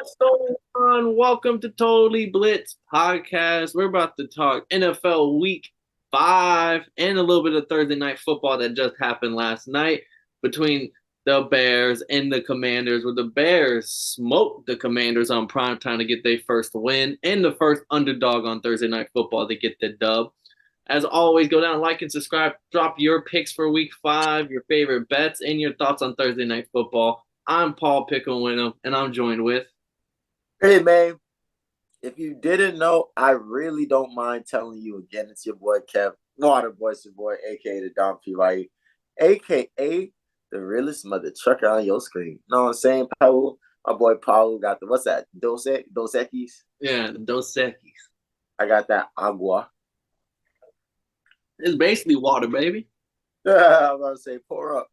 What's going on? Welcome to Totally Blitz Podcast. We're about to talk NFL Week 5 and a little bit of Thursday Night Football that just happened last night between the Bears and the Commanders, where the Bears smoked the Commanders on prime time to get their first win and the first underdog on Thursday Night Football to get the dub. As always, go down, like, and subscribe. Drop your picks for Week 5, your favorite bets, and your thoughts on Thursday Night Football. I'm Paul Pickle Winham, and I'm joined with Hey man, if you didn't know, I really don't mind telling you again. It's your boy Kev, Waterboy, it's your boy, aka the Don P. Right, aka the realest mother trucker on your screen. Know what I'm saying, Paul? My boy Paulo got the what's that? Dos Equis. the Dos Equis. I got that agua. It's basically water, baby. I'm about to say pour up.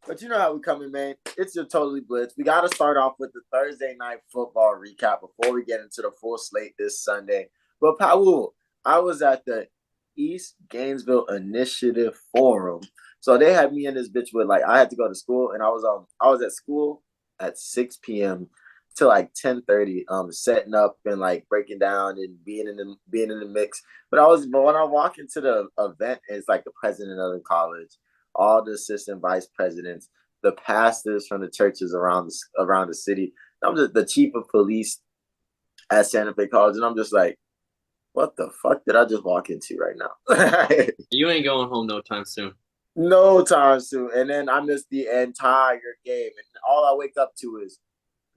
But you know how we coming, man. It's your Totally Blitz. We got to start off with the Thursday night football recap before we get into the full slate this Sunday. But Paul, I was at the East Gainesville Initiative Forum. So they had me in this bitch with I had to go to school and I was at school at 6 p.m. to 10:30, setting up and breaking down and being in the mix. But when I walk into the event, it's like the president of the college, all the assistant vice presidents, the pastors from the churches around the city. I'm just the chief of police at Santa Fe College, and I'm just like, what the fuck did I just walk into right now? You ain't going home no time soon. No time soon. And then I missed the entire game, and all I wake up to is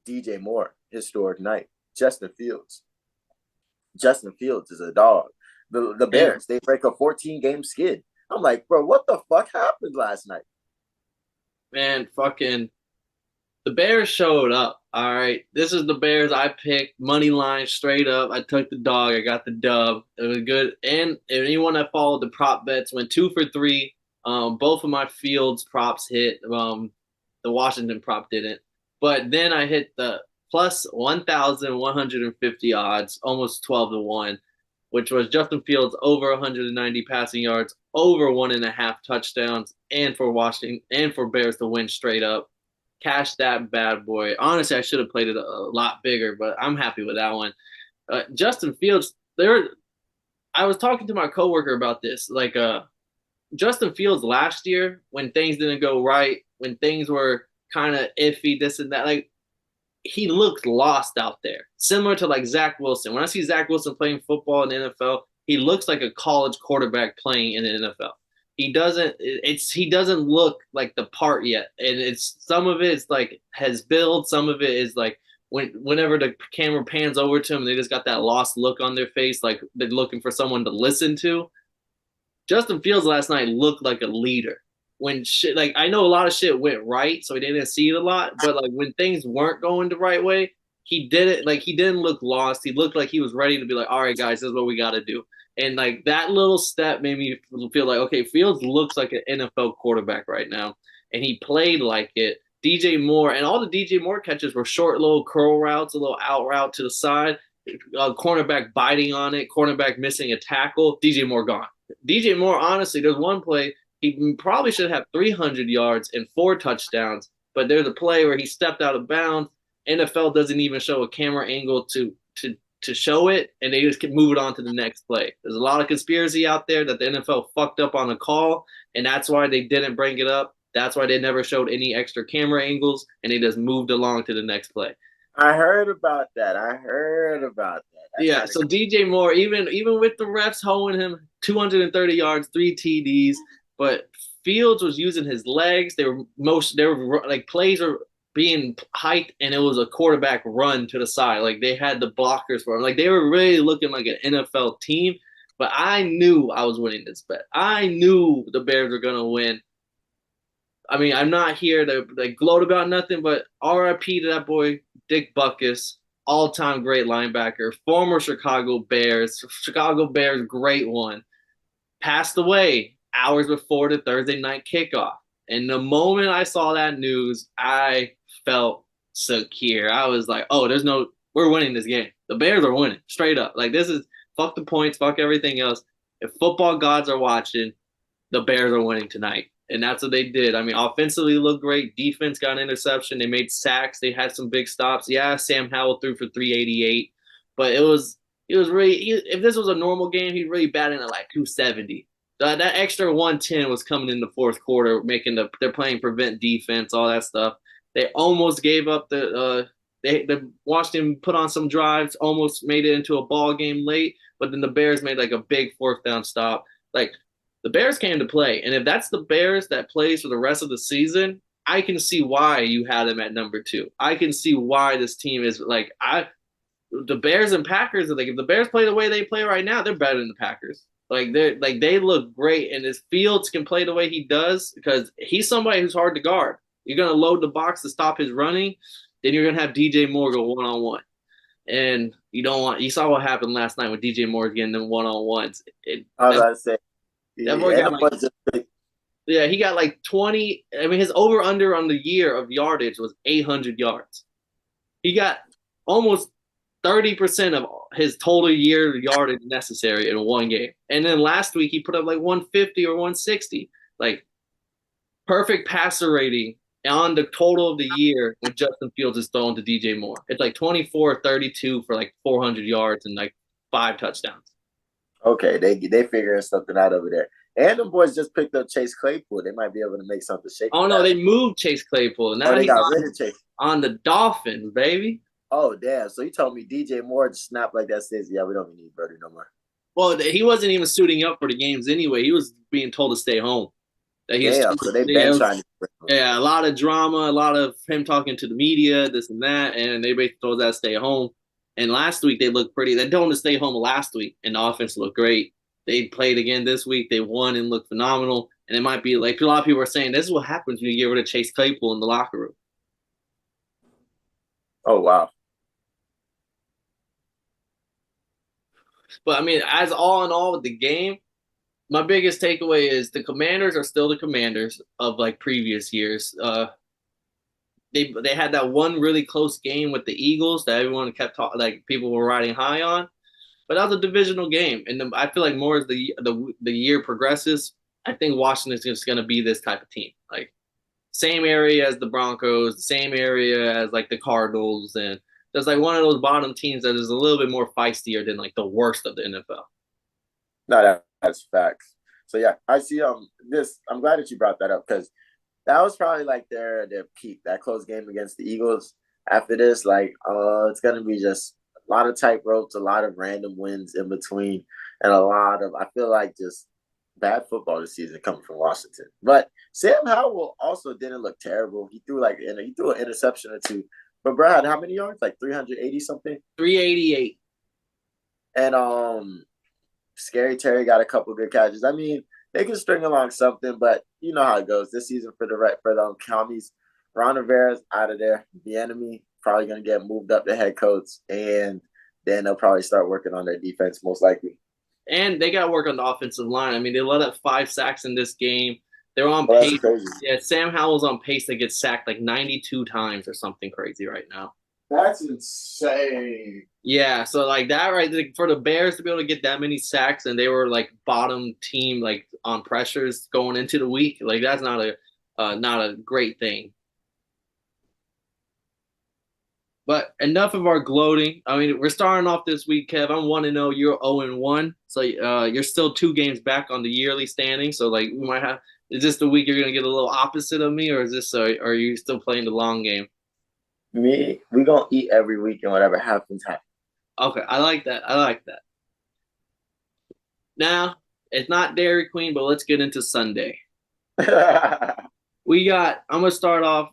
DJ Moore, historic night. Justin Fields. Justin Fields is a dog. The Bears, they break a 14-game skid. I'm like, bro, what the fuck happened last night? Man, fucking the Bears showed up. All right. This is the Bears I picked. Money line straight up. I took the dog. I got the dub. It was good. And anyone that followed the prop bets went 2 for 3. Both of my Fields props hit. The Washington prop didn't. But then I hit the plus 1,150 odds, almost 12-1, which was Justin Fields over 190 passing yards, over 1.5 touchdowns, and for Washington and for Bears to win straight up. Cash that bad boy. Honestly, I should have played it a lot bigger, but I'm happy with that one. Justin Fields, I was talking to my coworker about this. Justin Fields last year, when things didn't go right, when things were kind of iffy, this and that, he looked lost out there. Similar to Zach Wilson. When I see Zach Wilson playing football in the NFL, he looks like a college quarterback playing in the NFL. He doesn't look like the part yet. And it's some of it is has build, some of it is whenever the camera pans over to him, they just got that lost look on their face, like they're looking for someone to listen to. Justin Fields last night looked like a leader. When shit, I know a lot of shit went right, so he didn't see it a lot. But when things weren't going the right way, he did it. He didn't look lost. He looked like he was ready to be all right, guys, this is what we got to do. And that little step made me feel okay, Fields looks like an NFL quarterback right now, and he played like it. DJ Moore and all the DJ Moore catches were short, little curl routes, a little out route to the side. Cornerback biting on it, cornerback missing a tackle. DJ Moore gone. DJ Moore, honestly, there's one play he probably should have 300 yards and 4 touchdowns, but there's a play where he stepped out of bounds. NFL doesn't even show a camera angle to show it, and they just can move it on to the next play. There's a lot of conspiracy out there that the NFL fucked up on a call, and that's why they didn't bring it up. That's why they never showed any extra camera angles, and they just moved along to the next play. I heard about that. Yeah, so DJ Moore, even with the refs holding him 230 yards, 3 TDs, but Fields was using his legs. They were plays are being hiked, and it was a quarterback run to the side. They had the blockers for him. They were really looking like an NFL team. But I knew I was winning this bet. I knew the Bears were gonna win. I mean, I'm not here to gloat about nothing, but RIP to that boy Dick Butkus, all-time great linebacker, former Chicago Bears great one, passed away hours before the Thursday night kickoff. And the moment I saw that news, I felt secure. I was like, oh, we're winning this game. The Bears are winning, straight up. This is, fuck the points, fuck everything else. If football gods are watching, the Bears are winning tonight. and that's what they did. I mean, offensively looked great. Defense got an interception. They made sacks. They had some big stops. Yeah, Sam Howell threw for 388, but it was really if this was a normal game, he'd really batting at like 270. That extra 110 was coming in the fourth quarter, making they're playing prevent defense, all that stuff. They almost gave up they watched him put on some drives, almost made it into a ball game late, but then the Bears made like a big fourth down stop. Like the Bears came to play, and if that's the Bears that plays for the rest of the season, I can see why you had them at number two. I can see why this team is like the Bears and Packers are like if the Bears play the way they play right now, they're better than the Packers. They look great, and if Fields can play the way he does because he's somebody who's hard to guard. You're gonna load the box to stop his running, then you're gonna have DJ Moore go 1-on-1. And you don't want you saw what happened last night with DJ Moore getting them 1-on-ones. I was about to say, That boy and got the like boys just yeah, he got like 20. I mean, his over under on the year of yardage was 800 yards. He got almost 30% of his total year yardage necessary in one game. And then last week he put up like 150 or 160. Like perfect passer rating on the total of the year when Justin Fields is thrown to DJ Moore. It's like 24-32 for like 400 yards and like 5 touchdowns. okay. They figuring something out over there. And the boys just picked up Chase Claypool. They might be able to make something shake Oh with no, that. they moved Chase Claypool. Oh, Now they he's got rid of Chase. on the Dolphins, baby. Oh, damn. So you told me DJ Moore just snapped like that says, yeah, we don't need Birdie no more. Well, he wasn't even suiting up for the games anyway. He was being told to stay home. That he was, Damn. So they've yeah, been trying to bring him. yeah, a lot of drama, a lot of him talking to the media, this and that, and they basically told that to stay home. And last week they looked pretty. They told him to stay home last week, and the offense looked great. They played again this week. They won and looked phenomenal. And it might be like a lot of people are saying this is what happens when you get rid of Chase Claypool in the locker room. Oh, wow. But I mean, as all in all with the game, my biggest takeaway is the Commanders are still the Commanders of like previous years. They had that one really close game with the Eagles that everyone kept talking, like people were riding high on, but that was a divisional game, and I feel like more as the year progresses, I think Washington is just going to be this type of team, like same area as the Broncos, the same area as like the Cardinals, and there's like one of those bottom teams that is a little bit more feistier than like the worst of the NFL. No, that's facts. So yeah, I see this. I'm glad that you brought that up because that was probably like their peak, that close game against the Eagles. After this, like it's gonna be just a lot of tight ropes, a lot of random wins in between, and a lot of I feel like just bad football this season coming from Washington. But Sam Howell also didn't look terrible. He threw he threw an interception or two. But Brad, how many yards? Like 380 something? 388. And Scary Terry got a couple good catches. I mean, they can string along something, but you know how it goes this season for the commies. Ron Rivera's out of there. The enemy probably going to get moved up to head coach, and then they'll probably start working on their defense most likely. And they got to work on the offensive line. I mean, they let up 5 sacks in this game. They're on Well, pace. that's crazy. Yeah, Sam Howell's on pace to get sacked like 92 times or something crazy right now. That's insane. Yeah, so like that, right? Like, for the Bears to be able to get that many sacks, and they were like bottom team, like on pressures going into the week, like that's not a great thing. But enough of our gloating. I mean, we're starting off this week, Kev. I'm 1-0. You're 0-1. So you're still 2 games back on the yearly standing. So like we might have. Is this the week you're gonna get a little opposite of me, or is this? Are you still playing the long game? We gonna eat every week, and whatever happens, happens. Okay, I like that. I like that. Now it's not Dairy Queen, but let's get into Sunday. We got. I'm gonna start off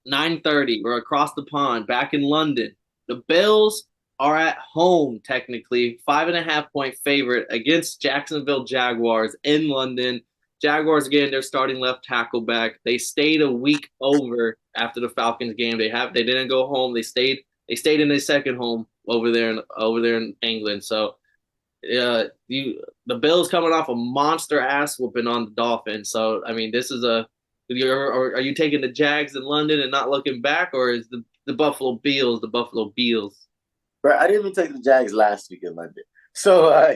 9:30. We're across the pond, back in London. The Bills are at home, technically, 5.5 point favorite against Jacksonville Jaguars in London. Jaguars getting their starting left tackle back. They stayed a week over after the Falcons game. They didn't go home. They stayed in their second home over there in England. So the Bills coming off a monster ass whooping on the Dolphins. So I mean, this is are you taking the Jags in London and not looking back, or is the Buffalo Bills the Buffalo Bills? Bro, I didn't even take the Jags last week in London. So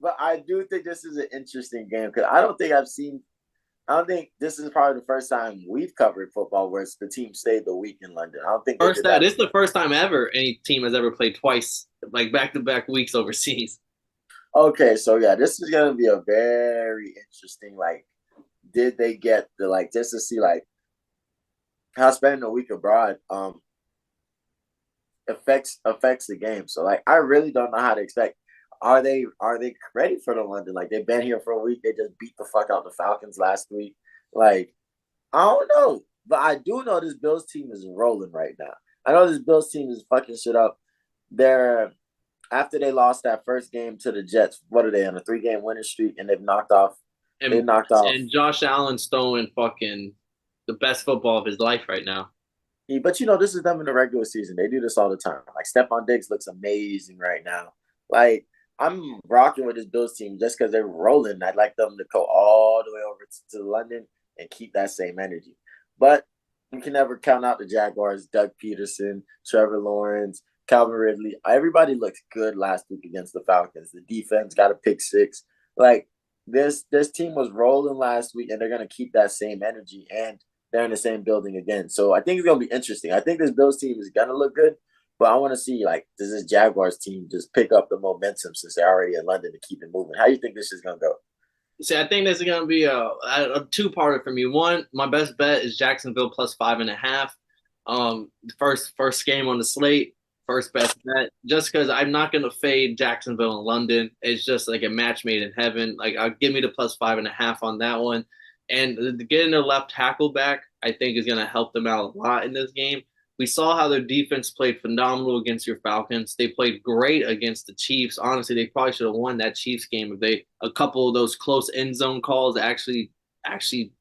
but I do think this is an interesting game because I don't think this is probably the first time we've covered football where the team stayed the week in London. I don't think they First did that that. this is the first time ever any team has ever played twice, like back to back weeks overseas. Okay, so yeah, this is gonna be a very interesting. Like, did they get the like just to see like how spending a week abroad affects the game. So like, I really don't know how to expect. Are they ready for the London? Like they've been here for a week. They just beat the fuck out the Falcons last week. Like I don't know, but I do know this Bills team is rolling right now. I know this Bills team is fucking shit up. They're after they lost that first game to the Jets. What are they on a 3-game winning streak? And they've knocked off. They And knocked off. and Josh Allen's throwing fucking the best football of his life right now. But this is them in the regular season. They do this all the time. Like Stephon Diggs looks amazing right now. Like I'm rocking with this Bills team just because they're rolling. I'd like them to go all the way over to London and keep that same energy. But you can never count out the Jaguars. Doug Peterson, Trevor Lawrence, Calvin Ridley. Everybody looked good last week against the Falcons. The defense got a pick six. Like this team was rolling last week, and they're gonna keep that same energy. And they're in the same building again. So I think it's gonna be interesting. I think this Bills team is gonna look good, but I want to see like does this Jaguars team just pick up the momentum since they're already in London to keep it moving? How do you think this is gonna go? See, I think this is gonna be a two-parter for me. One, my best bet is Jacksonville plus 5.5. First game on the slate, first best bet. Just because I'm not gonna fade Jacksonville in London. It's just like a match made in heaven. Like, I'll give me the plus 5.5 on that one. And getting their left tackle back, I think, is gonna help them out a lot in this game. We saw how their defense played phenomenal against your Falcons. They played great against the Chiefs. Honestly, they probably should have won that Chiefs game if they a couple of those close end zone calls actually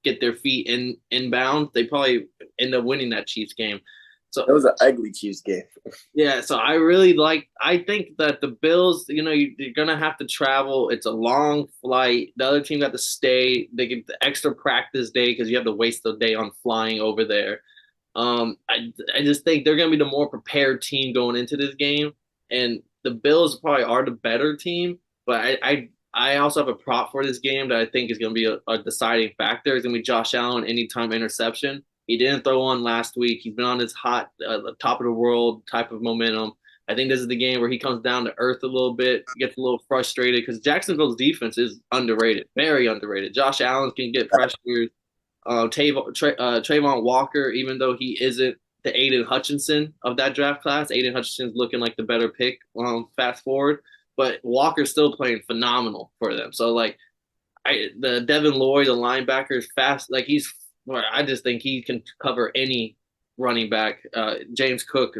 get their feet inbound. They probably end up winning that Chiefs game. It So was an ugly Chiefs game. yeah, so I really like. I think that the Bills, you're gonna have to travel. It's a long flight. The other team got to stay. They get the extra practice day because you have to waste the day on flying over there. I just think they're going to be the more prepared team going into this game, and the Bills probably are the better team. But I also have a prop for this game that I think is going to be a deciding factor. It's going to be Josh Allen anytime interception. He didn't throw one last week. He's been on this hot top of the world type of momentum. I think this is the game where he comes down to earth a little bit, gets a little frustrated because Jacksonville's defense is underrated, very underrated. Josh Allen can get pressures. Trayvon Walker, even though he isn't the Aiden Hutchinson of that draft class, Aiden Hutchinson's looking like the better pick. Fast forward, but Walker's still playing phenomenal for them. So like, the Devin Lloyd, the linebacker, is fast. Like I just think he can cover any running back. James Cook,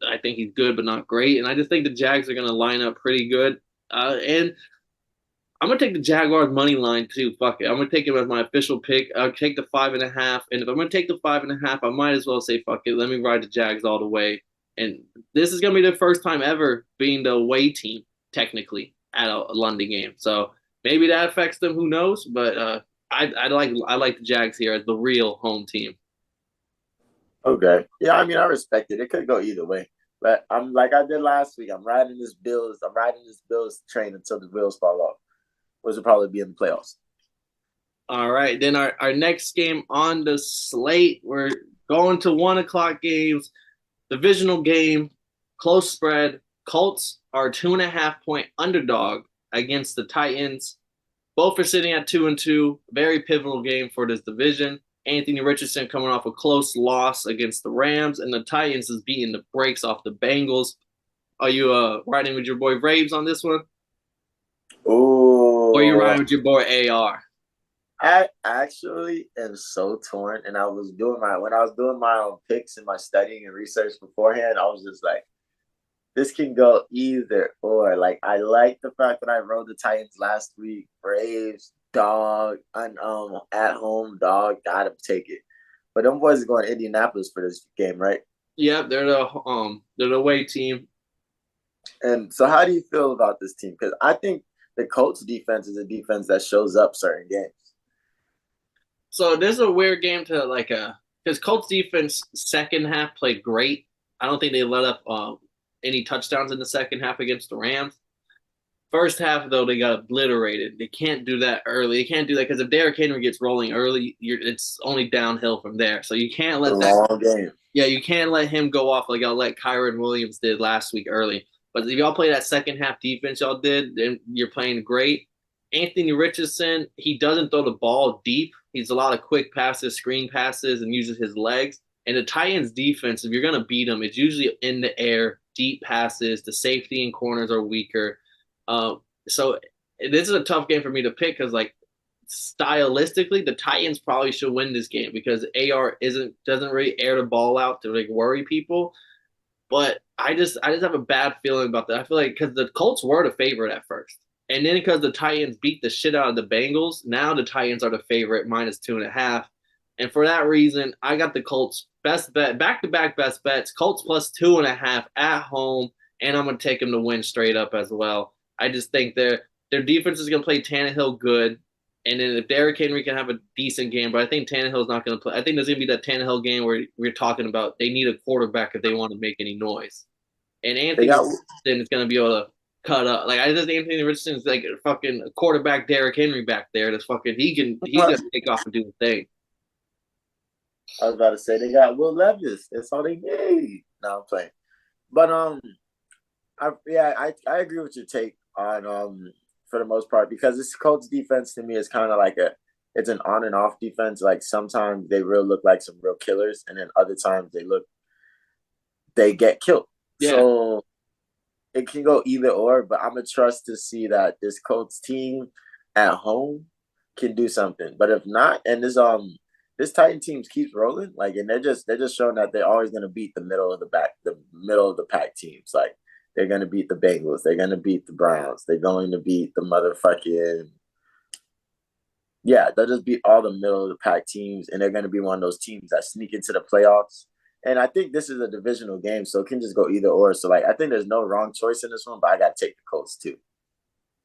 I think he's good but not great, and I just think the Jags are going to line up pretty good. And I'm gonna take the Jaguars money line too. Fuck it. I'm gonna take it as my official pick. I'll take the 5.5. And if I'm gonna take the 5.5, I might as well say fuck it. Let me ride the Jags all the way. And this is gonna be the first time ever being the away team, technically, at a London game. So maybe that affects them, who knows? But I like the Jags here as the real home team. Okay. Yeah, I mean I respect it. It could go either way. But I'm like I did last week. I'm riding this Bills. I'm riding this Bills train until the Bills fall off, which will probably be in the playoffs. All right. Then our next game on the slate, we're going to 1 o'clock games. Divisional game, close spread. Colts are 2.5 point underdog against the Titans. Both are sitting at 2-2. Very pivotal game for this division. Anthony Richardson coming off a close loss against the Rams, and the Titans is beating the brakes off the Bengals. Are you riding with your boy Raves on this one? Or are you Oh, riding with your boy AR? I actually am so torn. And I was doing my when I was doing my own picks and my studying and research beforehand, I was just like, this can go either or. Like I like the fact that I rode the Titans last week. Braves, dog, and at home, dog, gotta take it. But them boys are going to Indianapolis for this game, right? Yep, they're the away team. And so how do you feel about this team? Because I think the Colts defense is a defense that shows up certain games. So this is a weird game to like because Colts defense second half played great. I don't think they let up any touchdowns in the second half against the Rams. First half though, they got obliterated. They can't do that early. They can't do that because if Derrick Henry gets rolling early, it's only downhill from there. So you can't A let that. long game. Yeah, you can't let him go off like I'll let Kyron Williams did last week early. But if y'all play that second half defense y'all did, then you're playing great. Anthony Richardson, he doesn't throw the ball deep. He's a lot of quick passes, screen passes, and uses his legs. And the Titans defense, if you're gonna beat them, it's usually in the air, deep passes. The safety and corners are weaker. So this is a tough game for me to pick because like stylistically, the Titans probably should win this game because AR isn't doesn't really air the ball out to like worry people. But I just have a bad feeling about that. I feel like because the Colts were the favorite at first, and then because the Titans beat the shit out of the Bengals, now the Titans are the favorite -2.5. And for that reason, I got the Colts best bet, back to back best bets. Colts +2.5 at home, and I'm gonna take them to win straight up as well. I just think their defense is gonna play Tannehill good. And then if Derrick Henry can have a decent game, but I think Tannehill's not going to play. I think there's going to be that Tannehill game where we're talking about they need a quarterback if they want to make any noise. And They Anthony got Richardson is going to be able to cut up. Like I just Anthony Richardson is like a fucking quarterback Derrick Henry back there. That's fucking he's gonna take off and do the thing. I was about to say they got Will Levis. That's all they need. No, I'm playing. But I agree with your take on for the most part because this Colts defense to me is kind of like it's an on and off defense. Like sometimes they real look like some real killers, and then other times they get killed. Yeah, So it can go either or, but I'm gonna trust to see that this Colts team at home can do something. But if not, and this Titan teams keeps rolling, like, and they're just showing that they're always gonna beat the middle of the pack teams. Like they're gonna beat the Bengals, they're gonna beat the Browns, they're going to beat the motherfucking yeah, they'll just beat all the middle of the pack teams, and they're gonna be one of those teams that sneak into the playoffs. And I think this is a divisional game, so it can just go either or. So like I think there's no wrong choice in this one, but I gotta take the Colts too.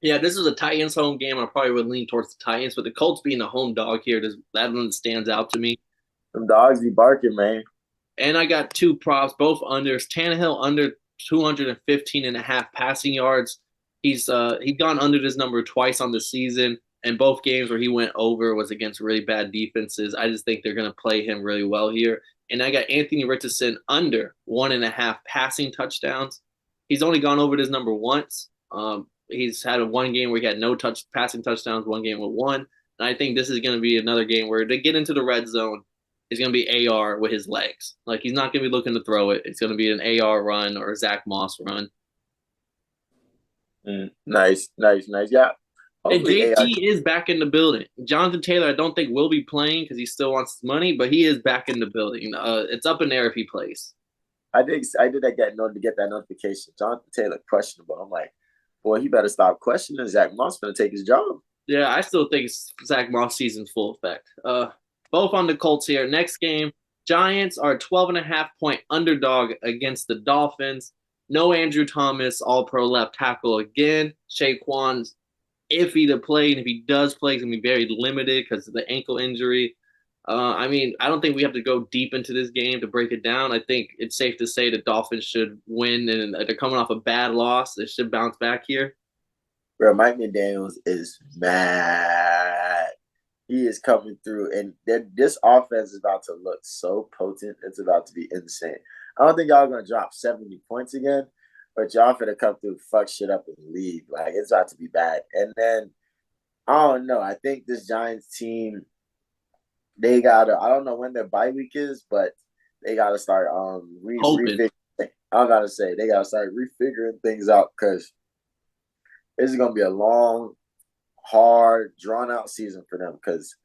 yeah. This is a Titans home game. I probably would lean towards the Titans, but the Colts being the home dog here, that one stands out to me. Them dogs be barking, man. And I got two props, both unders. Tannehill under 215 and a half passing yards. He's gone under this number twice on the season, and both games where he went over was against really bad defenses. I just think they're going to play him really well here. And I got Anthony Richardson under 1.5 passing touchdowns. He's only gone over this number once. He's had one game where he had no passing touchdowns, one game with one. And I think this is going to be another game where they get into the red zone is going to be AR with his legs. Like he's not going to be looking to throw it. It's going to be an AR run or a Zach Moss run. Nice, nice, nice. Yeah. And Hopefully AI. JT is back in the building. Jonathan Taylor, I don't think will be playing because he still wants his money, but he is back in the building. It's up in there if he plays. I did get that notification. Jonathan Taylor questionable. I'm like, boy, he better stop questioning. Zach Moss gonna take his job. Yeah, I still think Zach Moss season's full effect. Both on the Colts here. Next game, Giants are 12.5 point underdog against the Dolphins. No Andrew Thomas, all pro left tackle again. Saquon's iffy to play, and if he does play, he's gonna be very limited because of the ankle injury. I mean, I don't think we have to go deep into this game to break it down. I think it's safe to say the Dolphins should win, and they're coming off a bad loss. They should bounce back here. Bro, Mike McDaniels is mad. He is coming through, and this offense is about to look so potent. It's about to be insane. I don't think y'all gonna drop 70 points again, but y'all finna come through, fuck shit up in the league. Like it's about to be bad. And then I don't know. I think this Giants team, they gotta. I don't know when their bye week is, but they gotta start Hoping. refiguring. I gotta say they gotta start refiguring things out because this is gonna be a long, hard, drawn out season for them because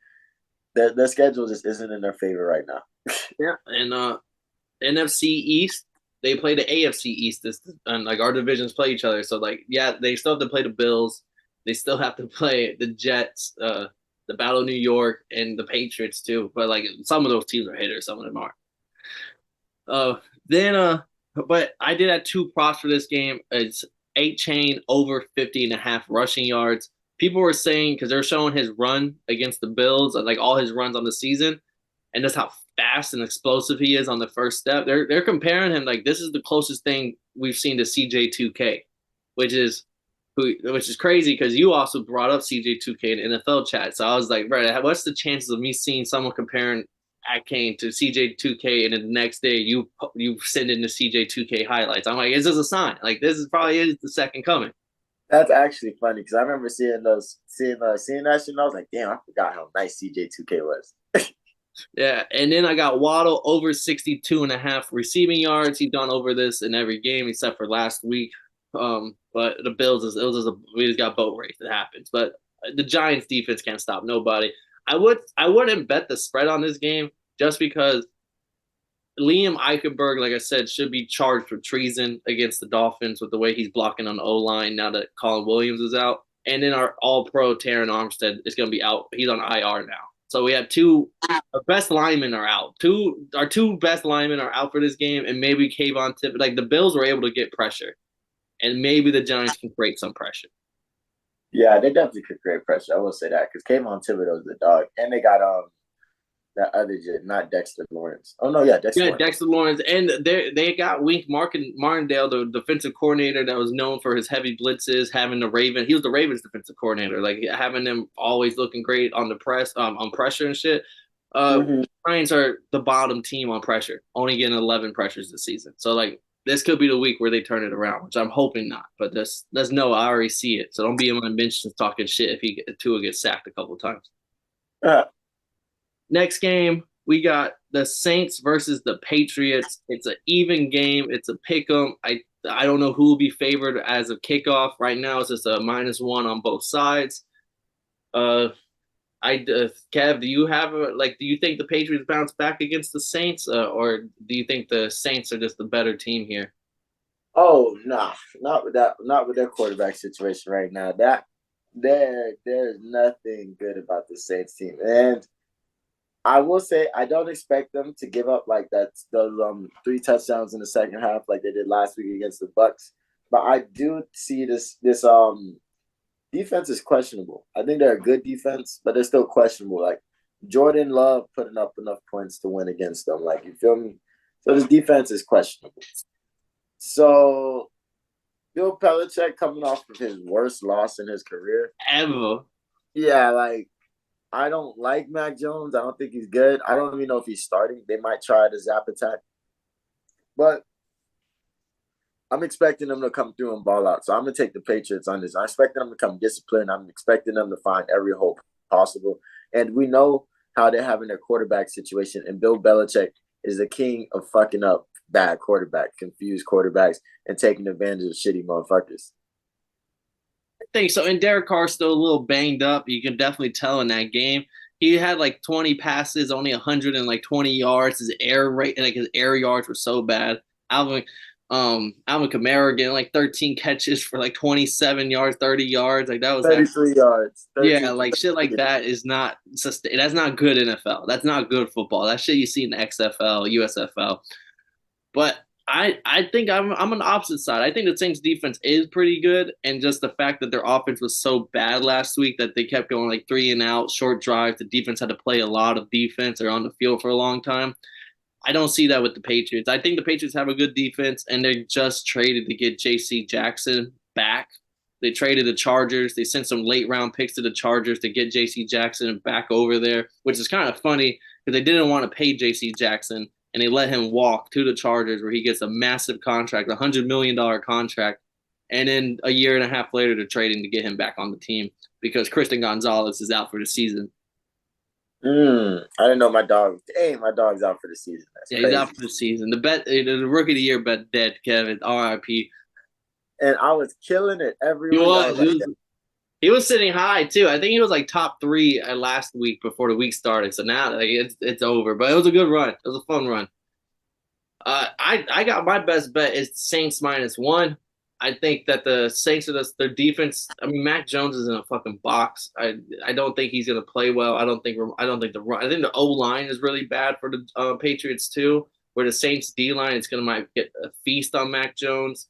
their schedule just isn't in their favor right now. Yeah, and NFC East, they play the AFC East and like our divisions play each other. So like, yeah, they still have to play the Bills. They still have to play the Jets, the Battle of New York, and the Patriots too. But like some of those teams are hitters, some of them aren't. Uh, then but I did have two props for this game. It's 8 chain over 50.5 rushing yards. People were saying because they're showing his run against the Bills, like all his runs on the season, and that's how fast and explosive he is on the first step. They're comparing him like this is the closest thing we've seen to CJ2K, which is which is crazy because you also brought up CJ2K in NFL chat. So I was like, bro, what's the chances of me seeing someone comparing at Kane to CJ2K, and then the next day you send in the CJ2K highlights? I'm like, is this a sign? Like this is probably is the second coming. That's actually funny because I remember seeing that shit, and I was like, damn, I forgot how nice CJ2K was. Yeah, and then I got Waddle over 62 and a half receiving yards. He's gone over this in every game except for last week. But the Bills we just got boat race. It happens. But the Giants defense can't stop nobody. I wouldn't bet the spread on this game just because Liam Eichenberg, like I said, should be charged with treason against the Dolphins with the way he's blocking on the O line now that Colin Williams is out. And then our All Pro Taron Armstead is going to be out. He's on IR now. So we have our best linemen are out. Our two best linemen are out for this game, and maybe Kayvon Tip. Like the Bills were able to get pressure, and maybe the Giants can create some pressure. Yeah, they definitely could create pressure. I will say that because Kayvon Thibodeau's the dog, and they got that other kid, not Dexter Lawrence. Oh no, yeah, Dexter. Yeah, Lawrence. Dexter Lawrence, and they got Wink Martindale, the defensive coordinator that was known for his heavy blitzes, having the Raven. He was the Ravens defensive coordinator, like having them always looking great on the press, on pressure and shit. Mm-hmm. Giants are the bottom team on pressure, only getting 11 pressures this season. So like this could be the week where they turn it around, which I'm hoping not. But there's no, I already see it. So don't be in my mentions talking shit if Tua gets sacked a couple of times. Next game, we got the Saints versus the Patriots. It's an even game. It's a pick 'em. I don't know who will be favored as a kickoff. Right now, it's just a -1 on both sides. Kev, do you have do you think the Patriots bounce back against the Saints, or do you think the Saints are just the better team here? Oh nah, not with that. Not with their quarterback situation right now. There's nothing good about the Saints team, and I will say I don't expect them to give up like that those 3 touchdowns in the second half like they did last week against the Bucks. But I do see this defense is questionable. I think they're a good defense, but they're still questionable. Like Jordan Love putting up enough points to win against them. Like you feel me? So this defense is questionable. So Bill Belichick coming off of his worst loss in his career. Ever. Yeah, like I don't like Mac Jones. I don't think he's good. I don't even know if he's starting. They might try the zap attack. But I'm expecting them to come through and ball out. So I'm going to take the Patriots on this. I'm expecting them to come disciplined. I'm expecting them to find every hole possible. And we know how they're having their quarterback situation. And Bill Belichick is the king of fucking up bad quarterback, confused quarterbacks, and taking advantage of shitty motherfuckers. I think so. And Derek Carr's still a little banged up. You can definitely tell in that game. He had like 20 passes, only 120 yards. His air rate, like his air yards were so bad. Alvin Kamara getting like 13 catches for like 27 yards, 30 yards. Like that was 33 yards. yeah, like shit like that is not that's not good NFL. That's not good football. That shit you see in the XFL, USFL. But I think I'm on the opposite side. I think the Saints defense is pretty good, and just the fact that their offense was so bad last week that they kept going like 3 and out, short drives. The defense had to play a lot of defense. They're on the field for a long time. I don't see that with the Patriots. I think the Patriots have a good defense, and they just traded to get J.C. Jackson back. They traded the Chargers. They sent some late round picks to the Chargers to get J.C. Jackson back over there, which is kind of funny because they didn't want to pay J.C. Jackson, and they let him walk to the Chargers where he gets a massive contract, $100 million contract. And then a year and a half later, they're trading to get him back on the team because Christian Gonzalez is out for the season. I didn't know my dog. Dang, my dog's out for the season. That's yeah, crazy. He's out for the season. The rookie of the year bet dead, Kevin. R.I.P. And I was killing it every He week. was. He was sitting high too. I think he was like top 3 last week before the week started. So now like, it's over. But it was a good run. It was a fun run. I got my best bet is Saints -1. I think that the Saints are their defense. I mean, Mac Jones is in a fucking box. I don't think he's gonna play well. I think the O line is really bad for the Patriots too. Where the Saints D line is gonna might get a feast on Mac Jones.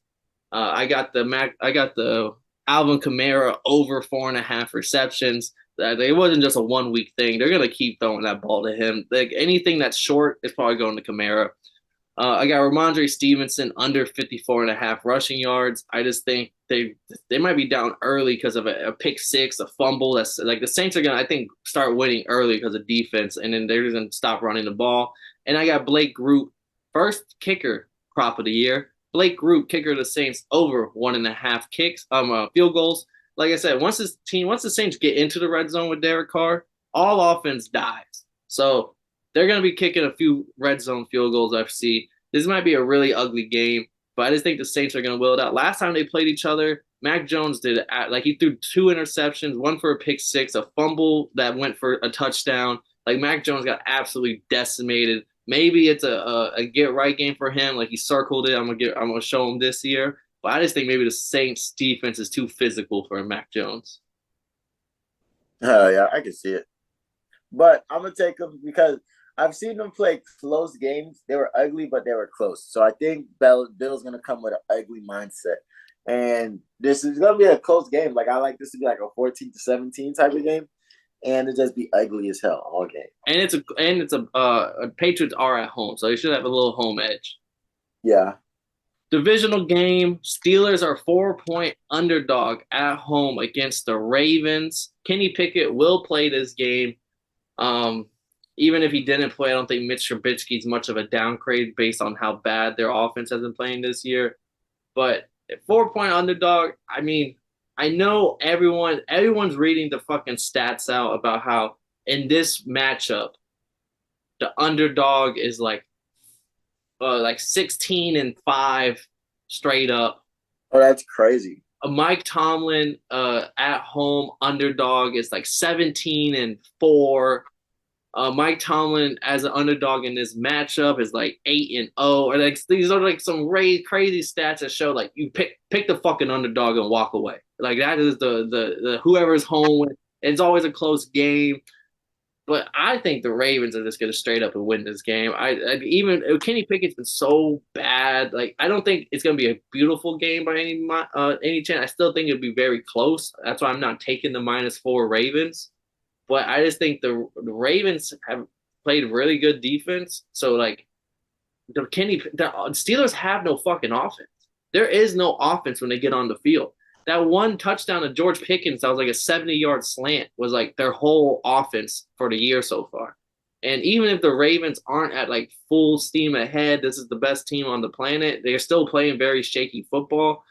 I got the Alvin Kamara over 4.5 receptions. It wasn't just a 1 week thing. They're gonna keep throwing that ball to him. Like anything that's short is probably going to Kamara. I got Ramondre Stevenson under 54 and a half rushing yards. I just think they might be down early because of a pick six, a fumble. That's like the Saints are gonna, I think, start winning early because of defense, and then they're just gonna stop running the ball. And I got Blake Group, first kicker prop of the year. Blake Group, kicker of the Saints, over 1.5 kicks, field goals. Like I said, once the Saints get into the red zone with Derek Carr, all offense dies. So they're going to be kicking a few red zone field goals, FC. This might be a really ugly game, but I just think the Saints are going to will it out. Last time they played each other, Mac Jones did it. Like he threw 2 interceptions, one for a pick six, a fumble that went for a touchdown. Like Mac Jones got absolutely decimated. Maybe it's a get right game for him. Like he circled it. I'm gonna show him this year. But I just think maybe the Saints defense is too physical for Mac Jones. Yeah, I can see it. But I'm gonna take them because I've seen them play close games. They were ugly, but they were close. So I think Bill's gonna come with an ugly mindset, and this is gonna be a close game. Like I like this to be like a 14-17 type of game, and it just be ugly as hell all game. And Patriots are at home, so they should have a little home edge. Yeah. Divisional game. Steelers are 4-point underdog at home against the Ravens. Kenny Pickett will play this game. Um, Even if he didn't play, I don't think Mitch Trubisky is much of a downgrade based on how bad their offense has been playing this year. But 4-point underdog, I mean, I know everyone's reading the fucking stats out about how in this matchup, the underdog is like 16-5 straight up. Oh, that's crazy. Mike Tomlin at home underdog is like 17-4. Mike Tomlin as an underdog in this matchup is like 8-0. Or like these are like some crazy stats that show like you pick the fucking underdog and walk away. Like that is the whoever's home with. It's always a close game. But I think the Ravens are just going to straight up and win this game. Even Kenny Pickett's been so bad. Like I don't think it's going to be a beautiful game by any chance. I still think it'll be very close. That's why I'm not taking the -4 Ravens. But I just think the Ravens have played really good defense. So like the Steelers have no fucking offense. There is no offense when they get on the field. That one touchdown of George Pickens that was like a 70-yard slant was like their whole offense for the year so far. And even if the Ravens aren't at like full steam ahead, this is the best team on the planet. They're still playing very shaky football.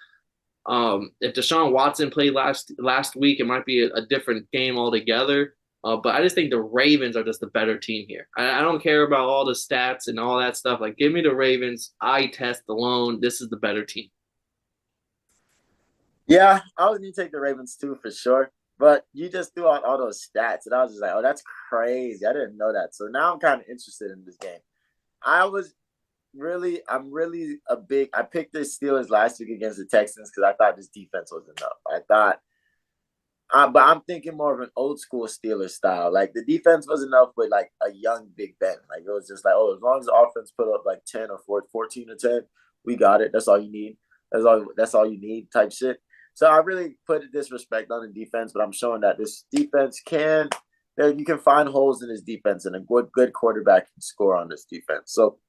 If Deshaun Watson played last week, it might be a different game altogether. But I just think the Ravens are just the better team here. I don't care about all the stats and all that stuff. Like, give me the Ravens. Eye test alone. This is the better team. Yeah, I was gonna take the Ravens too for sure. But you just threw out all those stats, and I was just like, "Oh, that's crazy! I didn't know that." So now I'm kind of interested in this game. I'm really a big. I picked the Steelers last week against the Texans because I thought this defense was enough. But I'm thinking more of an old school Steelers style. Like the defense was enough with like a young Big Ben. Like it was just like, oh, as long as the offense put up like 10 or 14 or 10, we got it. That's all you need. That's all you need type shit. So I really put disrespect on the defense, but I'm showing that this defense you can find holes in this defense, and a good quarterback can score on this defense. So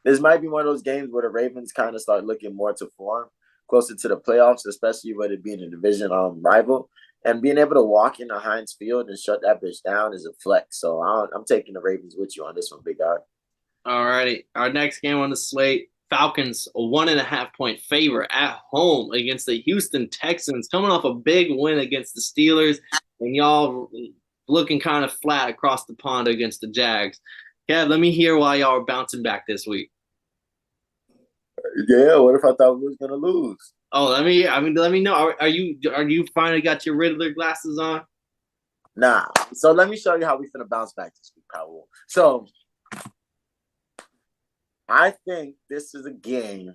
this might be one of those games where the Ravens kind of start looking more to form closer to the playoffs, especially with it being a division rival. And being able to walk into Heinz Field and shut that bitch down is a flex. So I'm taking the Ravens with you on this one, big guy. All righty. Our next game on the slate, Falcons, a 1.5-point favor at home against the Houston Texans, coming off a big win against the Steelers, and y'all looking kind of flat across the pond against the Jags. Kev, let me hear why y'all are bouncing back this week. Yeah, what if I thought we was gonna lose? Oh, let me know. Are you finally got your Riddler glasses on? Nah. So let me show you how we finna bounce back this week, Powell. So I think this is a game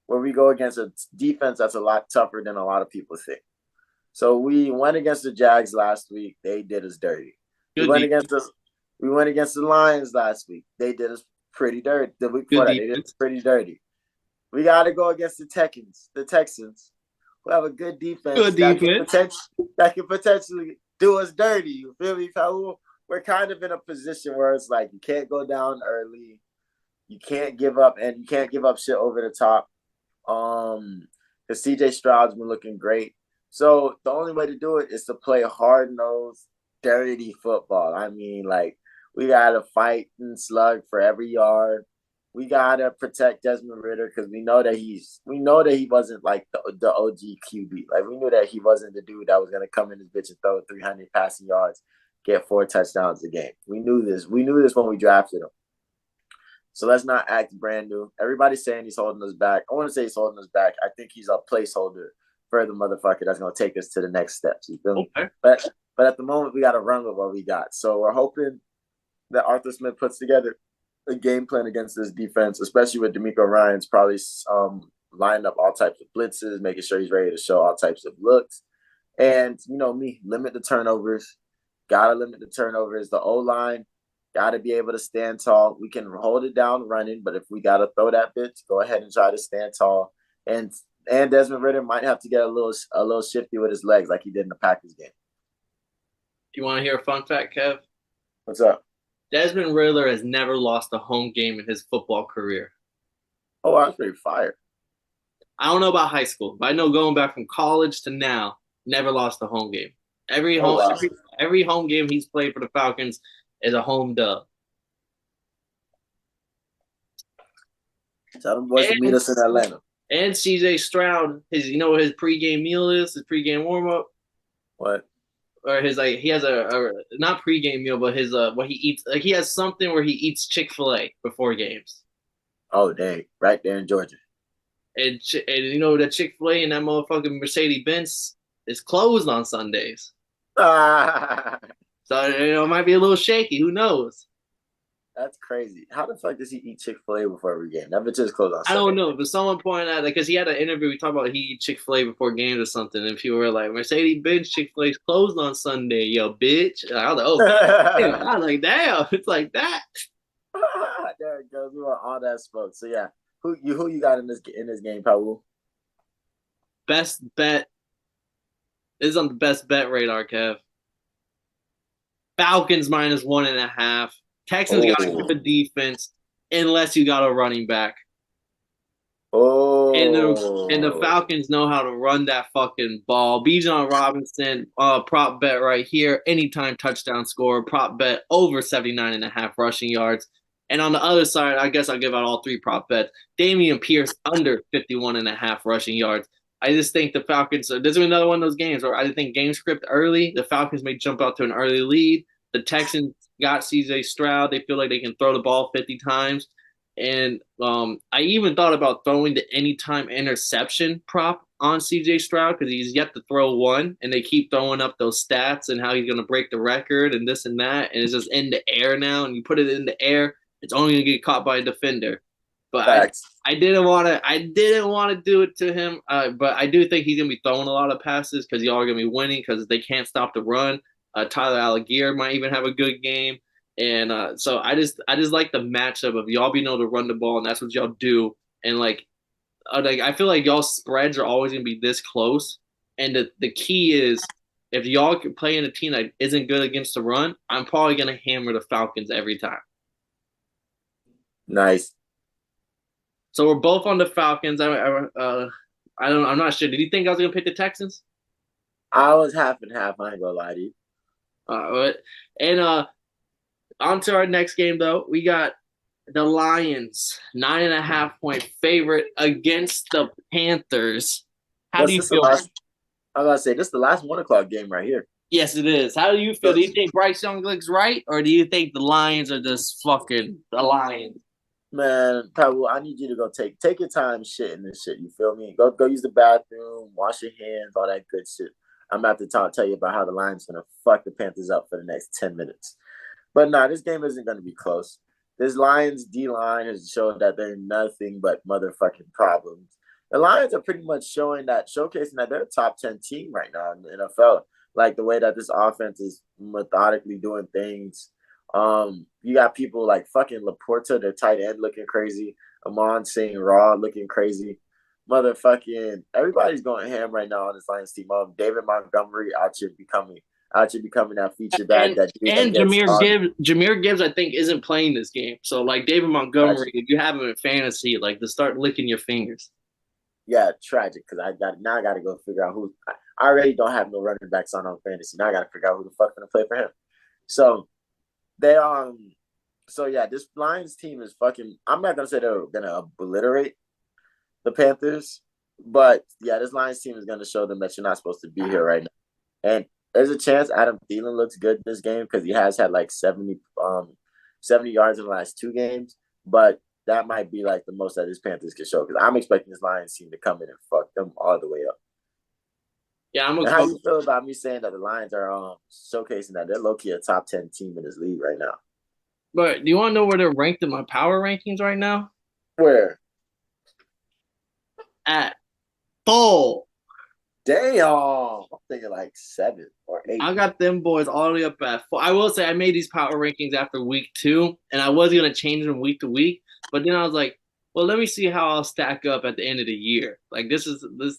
where we go against a defense that's a lot tougher than a lot of people think. So we went against the Jags last week. They did us dirty. We went against the Lions last week. They did us pretty dirty. The week before that, they did us pretty dirty. We got to go against the Texans, who have a good defense, that can potentially do us dirty. You feel me, Paul? We're kind of in a position where it's like you can't go down early. You can't give up, and you can't give up shit over the top. The CJ Stroud's been looking great. So the only way to do it is to play hard nosed, dirty football. I mean, like we gotta fight and slug for every yard. We gotta protect Desmond Ritter because we know that he wasn't like the OG QB. Like we knew that he wasn't the dude that was gonna come in this bitch and throw 300 passing yards, get 4 touchdowns a game. We knew this. We knew this when we drafted him. So let's not act brand new. Everybody's saying he's holding us back. I want to say he's holding us back. I think he's a placeholder for the motherfucker that's going to take us to the next steps. You feel me? Okay. But at the moment, we got to run with what we got. So we're hoping that Arthur Smith puts together a game plan against this defense, especially with D'Amico Ryan's probably lining up all types of blitzes, making sure he's ready to show all types of looks. And, you know me, limit the turnovers. Got to limit the turnovers. The O-line got to be able to stand tall. We can hold it down running, but if we got to throw that bitch, go ahead and try to stand tall. And Desmond Ritter might have to get a little shifty with his legs like he did in the Packers game. You want to hear a fun fact, Kev? What's up? Desmond Ritter has never lost a home game in his football career. Oh, I was pretty fired. I don't know about high school, but I know going back from college to now, never lost a home game. Every home game he's played for the Falcons is a home dub. Tell them boys to meet us in Atlanta. And CJ Stroud, you know what his pregame meal is, his pregame warm up? What? Or his he has a not pregame meal, but his what he eats, like he has something where he eats Chick-fil-A before games. Oh dang, right there in Georgia. And you know that Chick-fil-A and that motherfucking Mercedes Benz is closed on Sundays. So it might be a little shaky. Who knows? That's crazy. How the fuck does he eat Chick-fil-A before every game? That bitch is closed on I Sunday. don't know, but someone pointed out because he had an interview. We talked about he eat Chick-fil-A before games or something, and people were like, "Mercedes Benz Chick-fil-A's closed on Sunday, yo, bitch." And I was like, "Oh, damn. I was like, damn, it's like that." There it goes. We want all that smoke. So yeah, who you got in this game, Paul? Best bet. This is on the best bet radar, Kev. Falcons -1.5. Texans got a good defense unless you got a running back. Oh. And the Falcons know how to run that fucking ball. Bijan Robinson, prop bet right here. Anytime touchdown score. Prop bet over 79.5 rushing yards. And on the other side, I guess I'll give out all three prop bets. Dameon Pierce under 51.5 rushing yards. I just think the Falcons, this is another one of those games where I think game script early. The Falcons may jump out to an early lead. The Texans got CJ Stroud. They feel like they can throw the ball 50 times. And I even thought about throwing the anytime interception prop on CJ Stroud because he's yet to throw one. And they keep throwing up those stats and how he's going to break the record and this and that. And it's just in the air now. And you put it in the air, it's only going to get caught by a defender. But I didn't want to do it to him. But I do think he's gonna be throwing a lot of passes because y'all are gonna be winning because they can't stop the run. Tyler Algier might even have a good game, and so I just like the matchup of y'all being able to run the ball, and that's what y'all do. And like I feel like y'all spreads are always gonna be this close. And the key is if y'all can play in a team that isn't good against the run, I'm probably gonna hammer the Falcons every time. Nice. So we're both on the Falcons. I'm not sure. Did you think I was gonna pick the Texans? I was half and half. I ain't gonna lie to you. And on to our next game though. We got the Lions 9.5 point favorite against the Panthers. How do you feel? I was gonna say this is the last 1 o'clock game right here. Yes, it is. How do you feel? Do you think Bryce Young looks right, or do you think the Lions are just fucking the Lions? Man, Paul, I need you to go take your time shitting this shit. You feel me? Go use the bathroom, wash your hands, all that good shit. I'm about to tell you about how the Lions gonna fuck the Panthers up for the next 10 minutes. But nah, this game isn't gonna be close. This Lions D line has shown that they're nothing but motherfucking problems. The Lions are pretty much showcasing that they're a top 10 team right now in the NFL. Like the way that this offense is methodically doing things. You got people like fucking Laporta, their tight end, looking crazy. Amon St. Raw looking crazy. Motherfucking everybody's going ham right now on this Lions team. David Montgomery out out here becoming that feature back And that dude that and gets started. Jameer Gibbs, I think, isn't playing this game. So like David Montgomery, Tragic. if you have him in fantasy, like to start licking your fingers. Yeah, tragic because I got to go figure out who. I already don't have no running backs on fantasy. Now I got to figure out who the fuck gonna play for him. So they so yeah, this Lions team is fucking. I'm not gonna say they're gonna obliterate the Panthers, but yeah, this Lions team is gonna show them that you're not supposed to be here right now. And there's a chance Adam Thielen looks good in this game because he has had like 70 yards in the last 2 games, but that might be like the most that this Panthers can show because I'm expecting this Lions team to come in and fuck them all the way up. Yeah, And how you feel about me saying that the Lions are showcasing that they're low key a top 10 team in this league right now? but do you want to know where they're ranked in my power rankings right now? Where? At full. Damn, I'm thinking like 7 or 8. I got them boys all the way up at four. I will say I made these power rankings after week 2, and I was gonna change them week to week, but then I was like, well, let me see how I'll stack up at the end of the year. Like this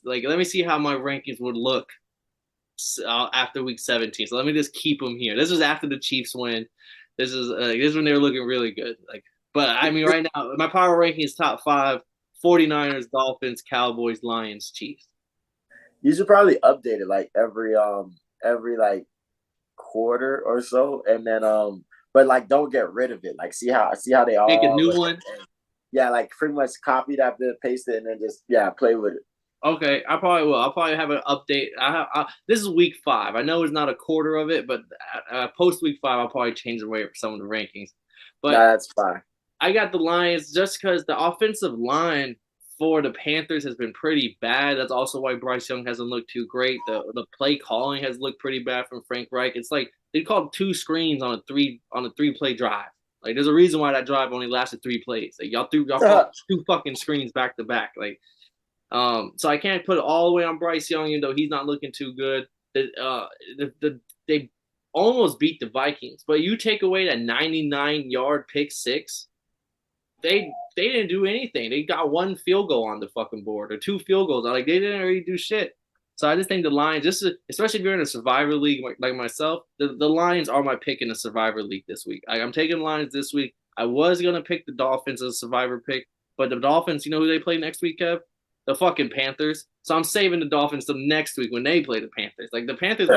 like let me see how my rankings would look after week 17. So let me just keep them here. This was after the Chiefs win. This is when they were looking really good. Like, but I mean, right now my power ranking is top 5: 49ers, Dolphins, Cowboys, Lions, Chiefs. You should probably update it like every like quarter or so, and then but like don't get rid of it. Like see how they Make a all new look. one. And, yeah, like pretty much copy that bit, paste it, and then just play with it. Okay, I probably will. I'll probably have an update. This is week 5. I know it's not a quarter of it, but post week 5, I'll probably change the way for some of the rankings. But Nah, that's fine. I got the Lions just because the offensive line for the Panthers has been pretty bad. That's also why Bryce Young hasn't looked too great. The play calling has looked pretty bad from Frank Reich. It's like they called 2 screens on a 3-play drive. Like there's a reason why that drive only lasted 3 plays. Like y'all called 2 fucking screens back to back. Like so I can't put it all the way on Bryce Young, even though he's not looking too good. They almost beat the Vikings, but you take away that 99-yard pick six, they didn't do anything. They got 1 field goal on the fucking board or 2 field goals. Like they didn't really do shit. So I just think the Lions, especially if you're in a survivor league like myself, the Lions are my pick in a survivor league this week. I'm taking Lions this week. I was gonna pick the Dolphins as a survivor pick, but the Dolphins, you know who they play next week, Kev? The fucking Panthers. So I'm saving the Dolphins till next week when they play the Panthers. Like the Panthers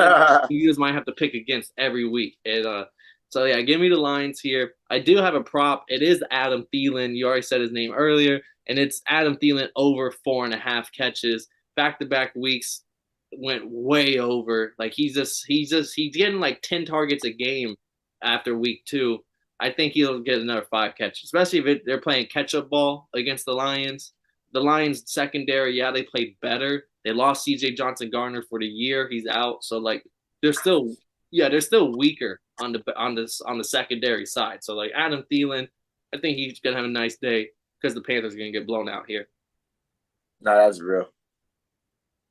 you just might have to pick against every week. And so yeah, give me the Lions here. I do have a prop. It is Adam Thielen. You already said his name earlier, and it's Adam Thielen over 4.5 catches. Back-to-back weeks went way over. Like he's getting like 10 targets a game after week 2. I think he'll get another 5 catches, especially if they're playing catch-up ball against the Lions. The Lions secondary, yeah, they played better. They lost C.J. Johnson-Garner for the year. He's out, so like they're still weaker on the secondary side. So like Adam Thielen, I think he's gonna have a nice day because the Panthers are gonna get blown out here. No, that's real.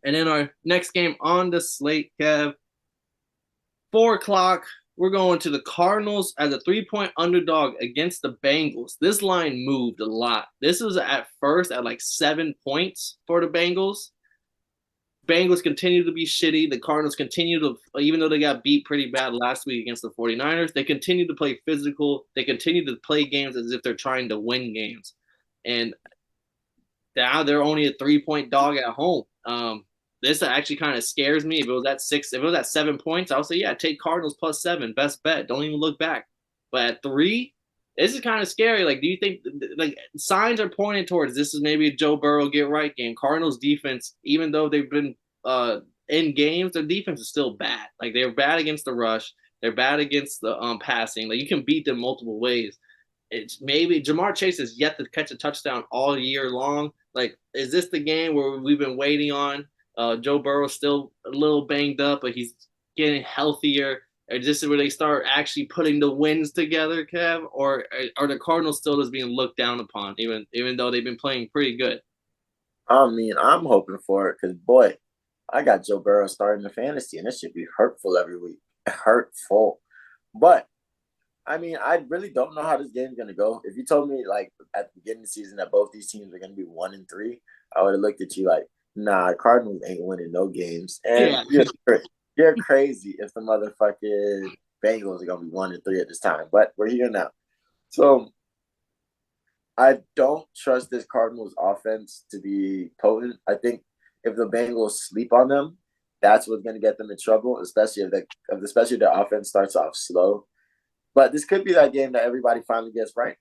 And then our next game on the slate, Kev, 4 o'clock. We're going to the Cardinals as a 3-point underdog against the Bengals. This line moved a lot. This was at first at like 7 points for the Bengals. Bengals continue to be shitty. The Cardinals continue to, even though they got beat pretty bad last week against the 49ers, they continue to play physical. They continue to play games as if they're trying to win games. And now they're only a 3-point dog at home. This actually kind of scares me. If it was at 7 points, I would say, yeah, take Cardinals plus 7, best bet. Don't even look back. But at 3, this is kind of scary. Like, do you think like signs are pointing towards this is maybe a Joe Burrow get right game? Cardinals defense, even though they've been in games, their defense is still bad. Like they're bad against the rush, they're bad against the passing. Like you can beat them multiple ways. It's maybe Jamar Chase has yet to catch a touchdown all year long. Like, is this the game where we've been waiting on? Joe Burrow's still a little banged up, but he's getting healthier. Or this is where they start actually putting the wins together, Kev? Or are the Cardinals still just being looked down upon, even though they've been playing pretty good? I mean, I'm hoping for it because, boy, I got Joe Burrow starting the fantasy, and this should be hurtful every week. Hurtful. But, I mean, I really don't know how this game's going to go. If you told me, like, at the beginning of the season that both these teams are going to be 1-3, I would have looked at you like, nah, Cardinals ain't winning no games. And Yeah. you're crazy if the motherfucking Bengals are gonna be 1-3 at this time. But we're here now. So I don't trust this Cardinals offense to be potent. I think if the Bengals sleep on them, that's what's going to get them in trouble, especially if the offense starts off slow. But this could be that game that everybody finally gets right.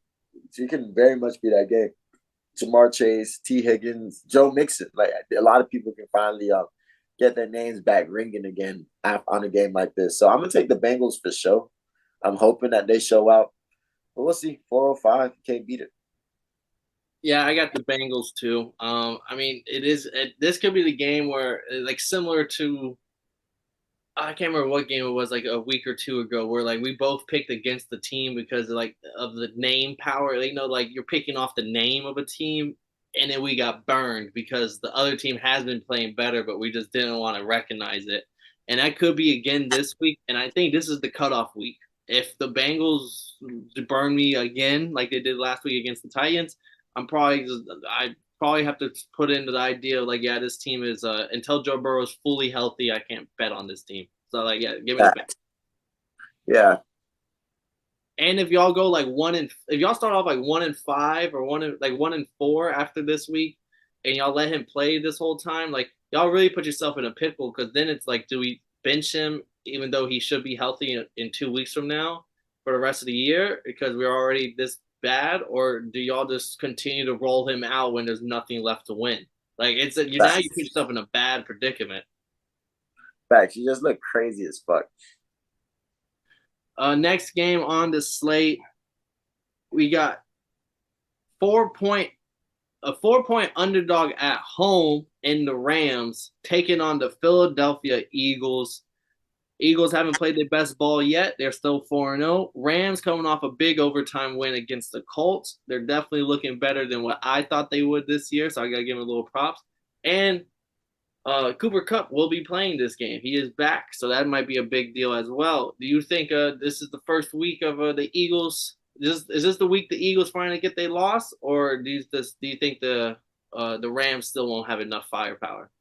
So you can very much be that game. Jamar Chase, T. Higgins, Joe Mixon. Like a lot of people can finally get their names back ringing again on a game like this. So I'm gonna take the Bengals for sure. I'm hoping that they show out. But we'll see. 405, you can't beat it. Yeah, I got the Bengals too. I mean, this could be the game where like similar to I can't remember what game it was like a week or two ago where like we both picked against the team because like of the name power. Like you're picking off the name of a team, and then we got burned because the other team has been playing better, but we just didn't want to recognize it. And that could be again this week. And I think this is the cutoff week. If the Bengals burn me again like they did last week against the Titans, I probably have to put into the idea of like, yeah, this team is until Joe Burrow is fully healthy, I can't bet on this team. So like, yeah, give me the bet. Yeah. And if y'all go like if y'all start off like 1-5 or 1-4 after this week, and y'all let him play this whole time, like y'all really put yourself in a pickle because then it's like, do we bench him even though he should be healthy in 2 weeks from now for the rest of the year because we're already this bad, or do y'all just continue to roll him out when there's nothing left to win? Like now you put Facts. yourself in a bad predicament. Facts. You just look crazy as fuck. Next game on the slate, we got 4 point a 4 point underdog at home in the Rams taking on the Philadelphia Eagles. Eagles haven't played their best ball yet. They're still 4-0. Rams coming off a big overtime win against the Colts. They're definitely looking better than what I thought they would this year, so I got to give them a little props. And Cooper Kupp will be playing this game. He is back, so that might be a big deal as well. Do you think this is the first week of the Eagles? Is this the week the Eagles finally get their loss, or do you think the Rams still won't have enough firepower?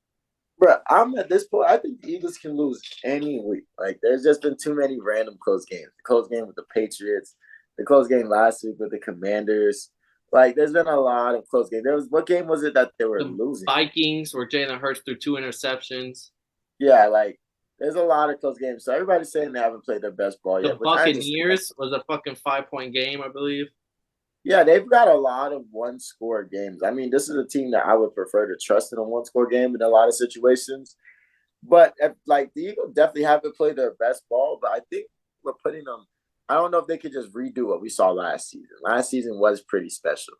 Bro, I'm at this point. I think the Eagles can lose any week. Like, there's just been too many random close games. The close game with the Patriots, the close game last week with the Commanders. Like, there's been a lot of close games. What game was it that they were The losing? Vikings, where Jalen Hurts threw 2 interceptions. Yeah, like, there's a lot of close games. So everybody's saying they haven't played their best ball The yet, which I understand. Buccaneers was a fucking 5 point game, I believe. Yeah, they've got a lot of one score games. I mean, this is a team that I would prefer to trust in a one score game in a lot of situations. But like the Eagles definitely haven't played their best ball, but I think we're putting them. I don't know if they could just redo what we saw last season. Last season was pretty special,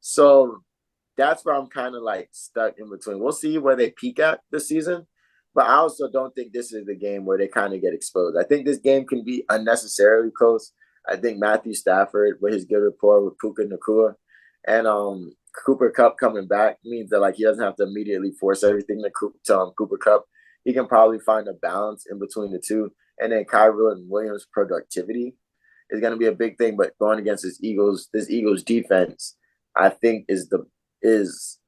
so that's where I'm kind of like stuck in between. We'll see where they peak at this season, but I also don't think this is the game where they kind of get exposed. I think this game can be unnecessarily close. I think Matthew Stafford, with his good rapport with Puka Nakua and Cooper Kupp coming back, means that like he doesn't have to immediately force everything to Cooper Kupp. He can probably find a balance in between the two. And then Kyrie and Williams' productivity is going to be a big thing. But going against this Eagles defense, I think is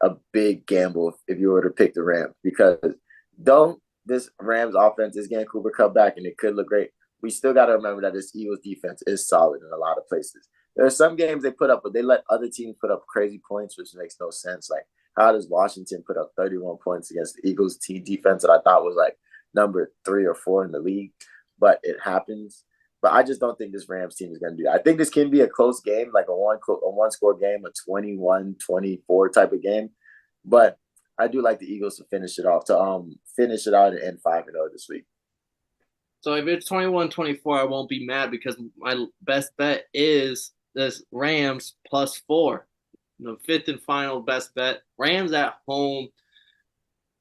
a big gamble if you were to pick the Rams, because though this Rams offense is getting Cooper Kupp back and it could look great, we still got to remember that this Eagles defense is solid in a lot of places. There are some games they put up, but they let other teams put up crazy points, which makes no sense. Like, how does Washington put up 31 points against the Eagles team defense that I thought was like number 3 or 4 in the league? But it happens. But I just don't think this Rams team is going to do that. I think this can be a close game, like a one score game, a 21-24 type of game. But I do like the Eagles to finish it off, to finish it out and end 5-0 this week. So if it's 21-24, I won't be mad because my best bet is this Rams +4. The fifth and final best bet. Rams at home.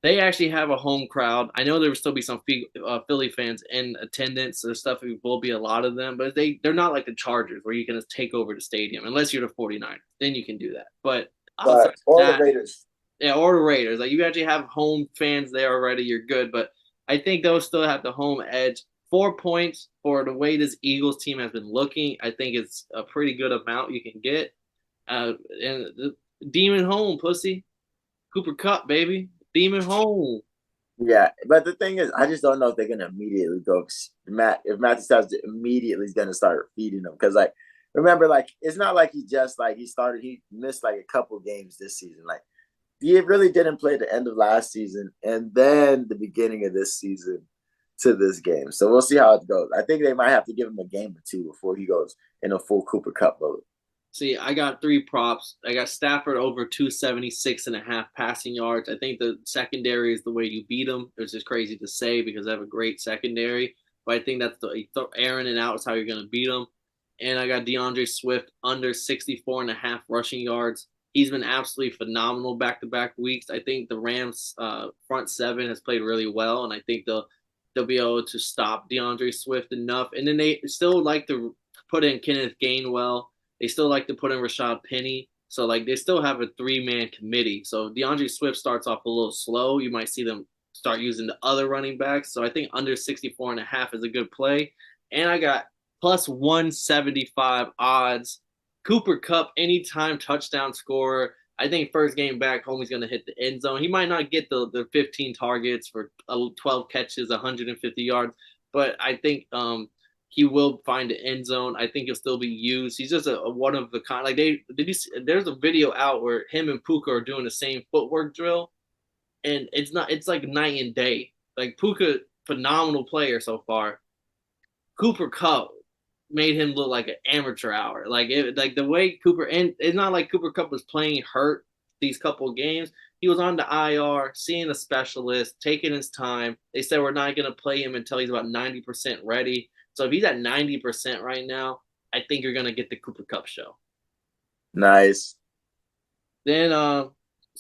They actually have a home crowd. I know there will still be some Philly fans in attendance. There's stuff will be a lot of them, but they're not like the Chargers where you can just take over the stadium unless you're the 49ers. Then you can do that. But outside of Or the that, Raiders. yeah, or the Raiders. Like you actually have home fans there already. You're good, but I think they'll still have the home edge. 4 points for the way this Eagles team has been looking. I think it's a pretty good amount you can get. And the Demon home, pussy. Cooper Kupp, baby. Demon home. Yeah, but the thing is, I just don't know if they're gonna immediately go. If Matthew Stafford immediately is gonna start feeding them, because like remember, like it's not like he missed like a couple games this season. Like he really didn't play the end of last season and then the beginning of this season to this game. So we'll see how it goes. I think they might have to give him a game or two before he goes in a full Cooper Cup mode. See, I got three props. I got Stafford over 276.5 passing yards. I think the secondary is the way you beat them. It's just crazy to say because I have a great secondary, but I think that's the Aaron and out is how you're going to beat them. And I got DeAndre Swift under 64.5 rushing yards. He's been absolutely phenomenal back to back weeks. I think the Rams front seven has played really well, and I think they'll be able to stop DeAndre Swift enough. And then they still like to put in Kenneth Gainwell. They still like to put in Rashad Penny. So like they still have a 3-man committee. So DeAndre Swift starts off a little slow. You might see them start using the other running backs. So I think under 64.5 is a good play. And I got plus 175 odds. Cooper Cup, anytime touchdown scorer. I think first game back home, he's going to hit the end zone. He might not get the 15 targets for 12 catches, 150 yards, but I think he will find the end zone. I think he'll still be used. He's just a one of the kind. Like they did you see, there's a video out where him and Puka are doing the same footwork drill, and it's like night and day. Like Puka, phenomenal player so far. Cooper Cup made him look like an amateur hour. Like the way Cooper, and it's not like Cooper Cup was playing hurt these couple of games. He was on the IR, seeing a specialist, taking his time. They said we're not going to play him until he's about 90% ready. So if he's at 90% right now, I think you're going to get the Cooper Cup show. Nice. Then, so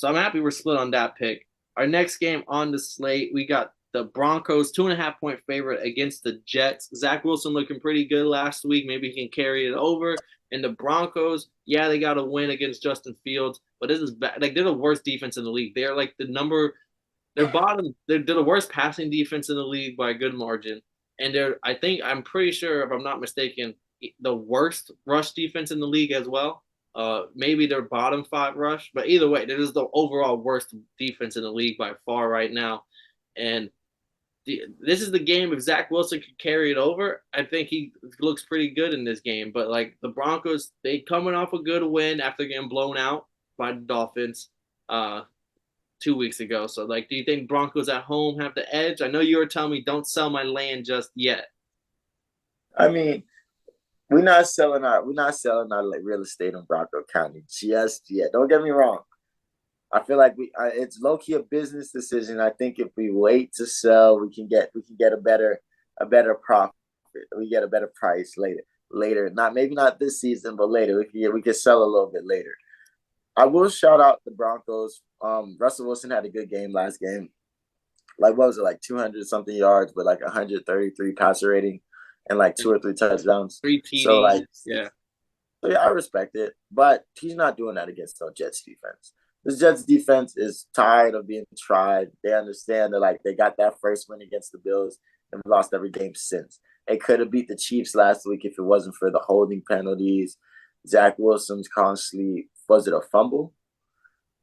I'm happy we're split on that pick. Our next game on the slate, we got the Broncos 2.5 point favorite against the Jets. Zach Wilson looking pretty good last week. Maybe he can carry it over. And the Broncos, yeah, they got a win against Justin Fields, but this is bad. Like they're the worst defense in the league. They're like they're bottom. They're the worst passing defense in the league by a good margin. And I'm pretty sure, if I'm not mistaken, the worst rush defense in the league as well. Maybe their bottom five rush, but either way, that is the overall worst defense in the league by far right now. And this is the game. If Zach Wilson could carry it over, I think he looks pretty good in this game. But like the Broncos, they coming off a good win after getting blown out by the Dolphins 2 weeks ago. So like, do you think Broncos at home have the edge? I know you were telling me don't sell my land just yet. I mean, we're not selling our like real estate in Bronco County just yet. Don't get me wrong. I feel like it's low key a business decision. I think if we wait to sell, we can get a better profit. We get a better price later. Later, not maybe not this season, but later we can sell a little bit later. I will shout out the Broncos. Russell Wilson had a good game last game. Like what was it, like 200 something yards, but like 133 passer rating, and like two or three touchdowns. Three So like, TDs. Yeah. so yeah, I respect it, but he's not doing that against the Jets defense. This Jets defense is tired of being tried. They understand that like they got that first win against the Bills and lost every game since. They could have beat the Chiefs last week if it wasn't for the holding penalties. Zach Wilson's constantly, was it a fumble?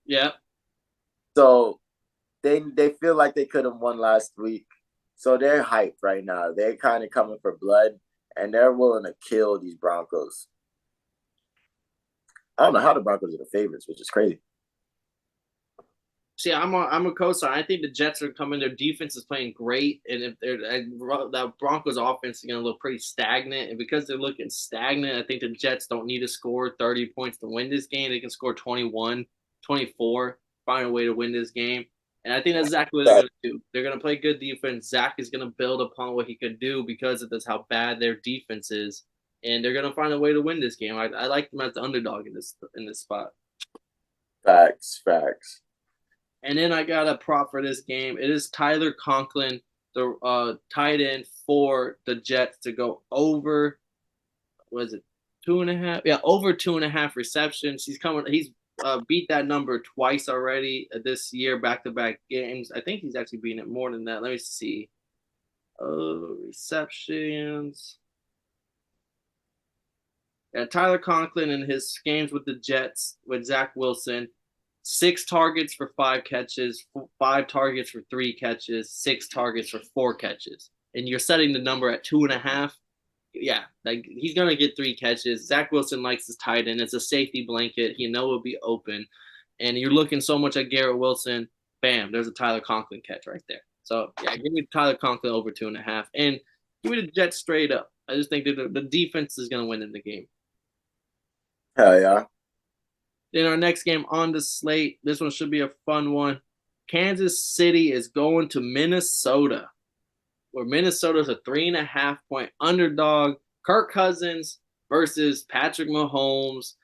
Yeah. So they feel like they could have won last week. So they're hyped right now. They're kind of coming for blood, and they're willing to kill these Broncos. I don't know how the Broncos are the favorites, which is crazy. See, I'm a co-sign. I think the Jets are coming. Their defense is playing great, and if they're that Broncos offense is going to look pretty stagnant. And because they're looking stagnant, I think the Jets don't need to score 30 points to win this game. They can score 21, 24, find a way to win this game. And I think that's exactly what they're going to do. They're going to play good defense. Zach is going to build upon what he could do because of this how bad their defense is, and they're going to find a way to win this game. I like them as the underdog in this spot. Facts, facts. And then I got a prop for this game. It is Tyler Conklin, the tight end for the Jets, to go over. Was it 2.5? Yeah, over 2.5 receptions. He's beat that number twice already this year, back-to-back games. I think he's actually beaten it more than that. Let me see. Receptions. Yeah, Tyler Conklin in his games with the Jets with Zach Wilson, 6 targets for 5 catches, 5 targets for 3 catches, 6 targets for 4 catches. And you're setting the number at 2.5. Yeah, like he's gonna get 3 catches. Zach Wilson likes his tight end. It's a safety blanket. He know it'll be open. And you're looking so much at Garrett Wilson. Bam, there's a Tyler Conklin catch right there. So yeah, give me Tyler Conklin over 2.5. And give me the Jets straight up. I just think that the defense is gonna win in the game. Hell yeah. In our next game on the slate, this one should be a fun one. Kansas City is going to Minnesota, where Minnesota's a 3.5 point underdog. Kirk Cousins versus Patrick Mahomes.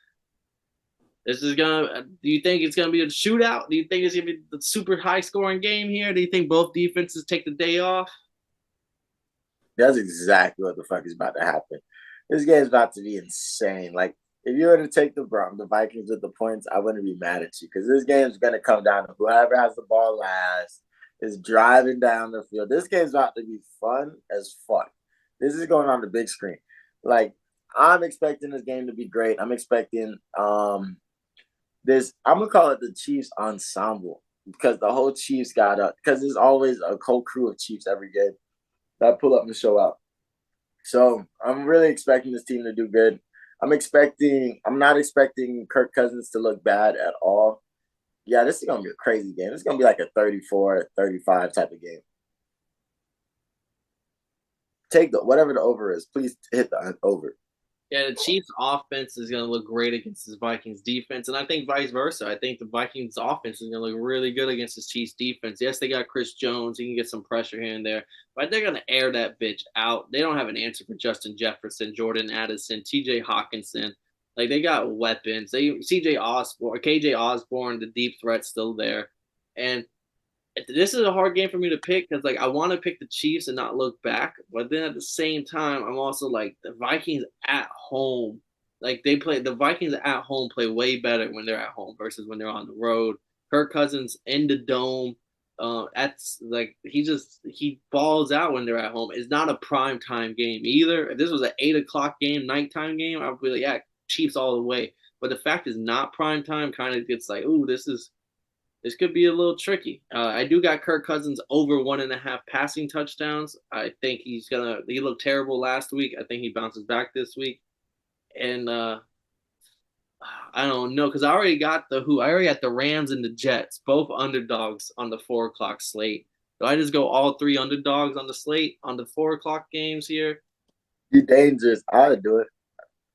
This is gonna. Do you think it's gonna be a shootout? Do you think it's gonna be the super high scoring game here? Do you think both defenses take the day off? That's exactly what the fuck is about to happen. This game's about to be insane. Like, if you were to take the Vikings with the points, I wouldn't be mad at you because this game's gonna come down to whoever has the ball last is driving down the field. This game's about to be fun as fuck. This is going on the big screen. Like, I'm expecting this game to be great. I'm expecting this. I'm gonna call it the Chiefs ensemble because the whole Chiefs got up because there's always a whole crew of Chiefs every game that pull up and show out. So I'm really expecting this team to do good. I'm not expecting Kirk Cousins to look bad at all. Yeah, this is going to be a crazy game. It's going to be like a 34-35 type of game. Take whatever the over is. Please hit the over. Yeah, the Chiefs' offense is going to look great against this Vikings defense, and I think vice versa. I think the Vikings' offense is going to look really good against this Chiefs' defense. Yes, they got Chris Jones; he can get some pressure here and there, but they're going to air that bitch out. They don't have an answer for Justin Jefferson, Jordan Addison, T.J. Hawkinson. Like they got weapons. C.J. Osborne, K.J. Osborne, the deep threat's still there, and this is a hard game for me to pick because like I want to pick the Chiefs and not look back, but then at the same time I'm also like the Vikings at home. Like the Vikings at home play way better when they're at home versus when they're on the road. Kirk Cousins in the dome, that's like he balls out when they're at home. It's not a prime time game either. If this was an 8 o'clock game, nighttime game, I would be like, yeah, Chiefs all the way. But the fact is not prime time kind of gets like, ooh, this could be a little tricky. I do got Kirk Cousins over 1.5 passing touchdowns. I think he looked terrible last week. I think he bounces back this week. And I don't know because I already got the Rams and the Jets, both underdogs on the 4 o'clock slate. Do I just go all 3 underdogs on the slate on the 4 o'clock games here? You're dangerous. I would do it.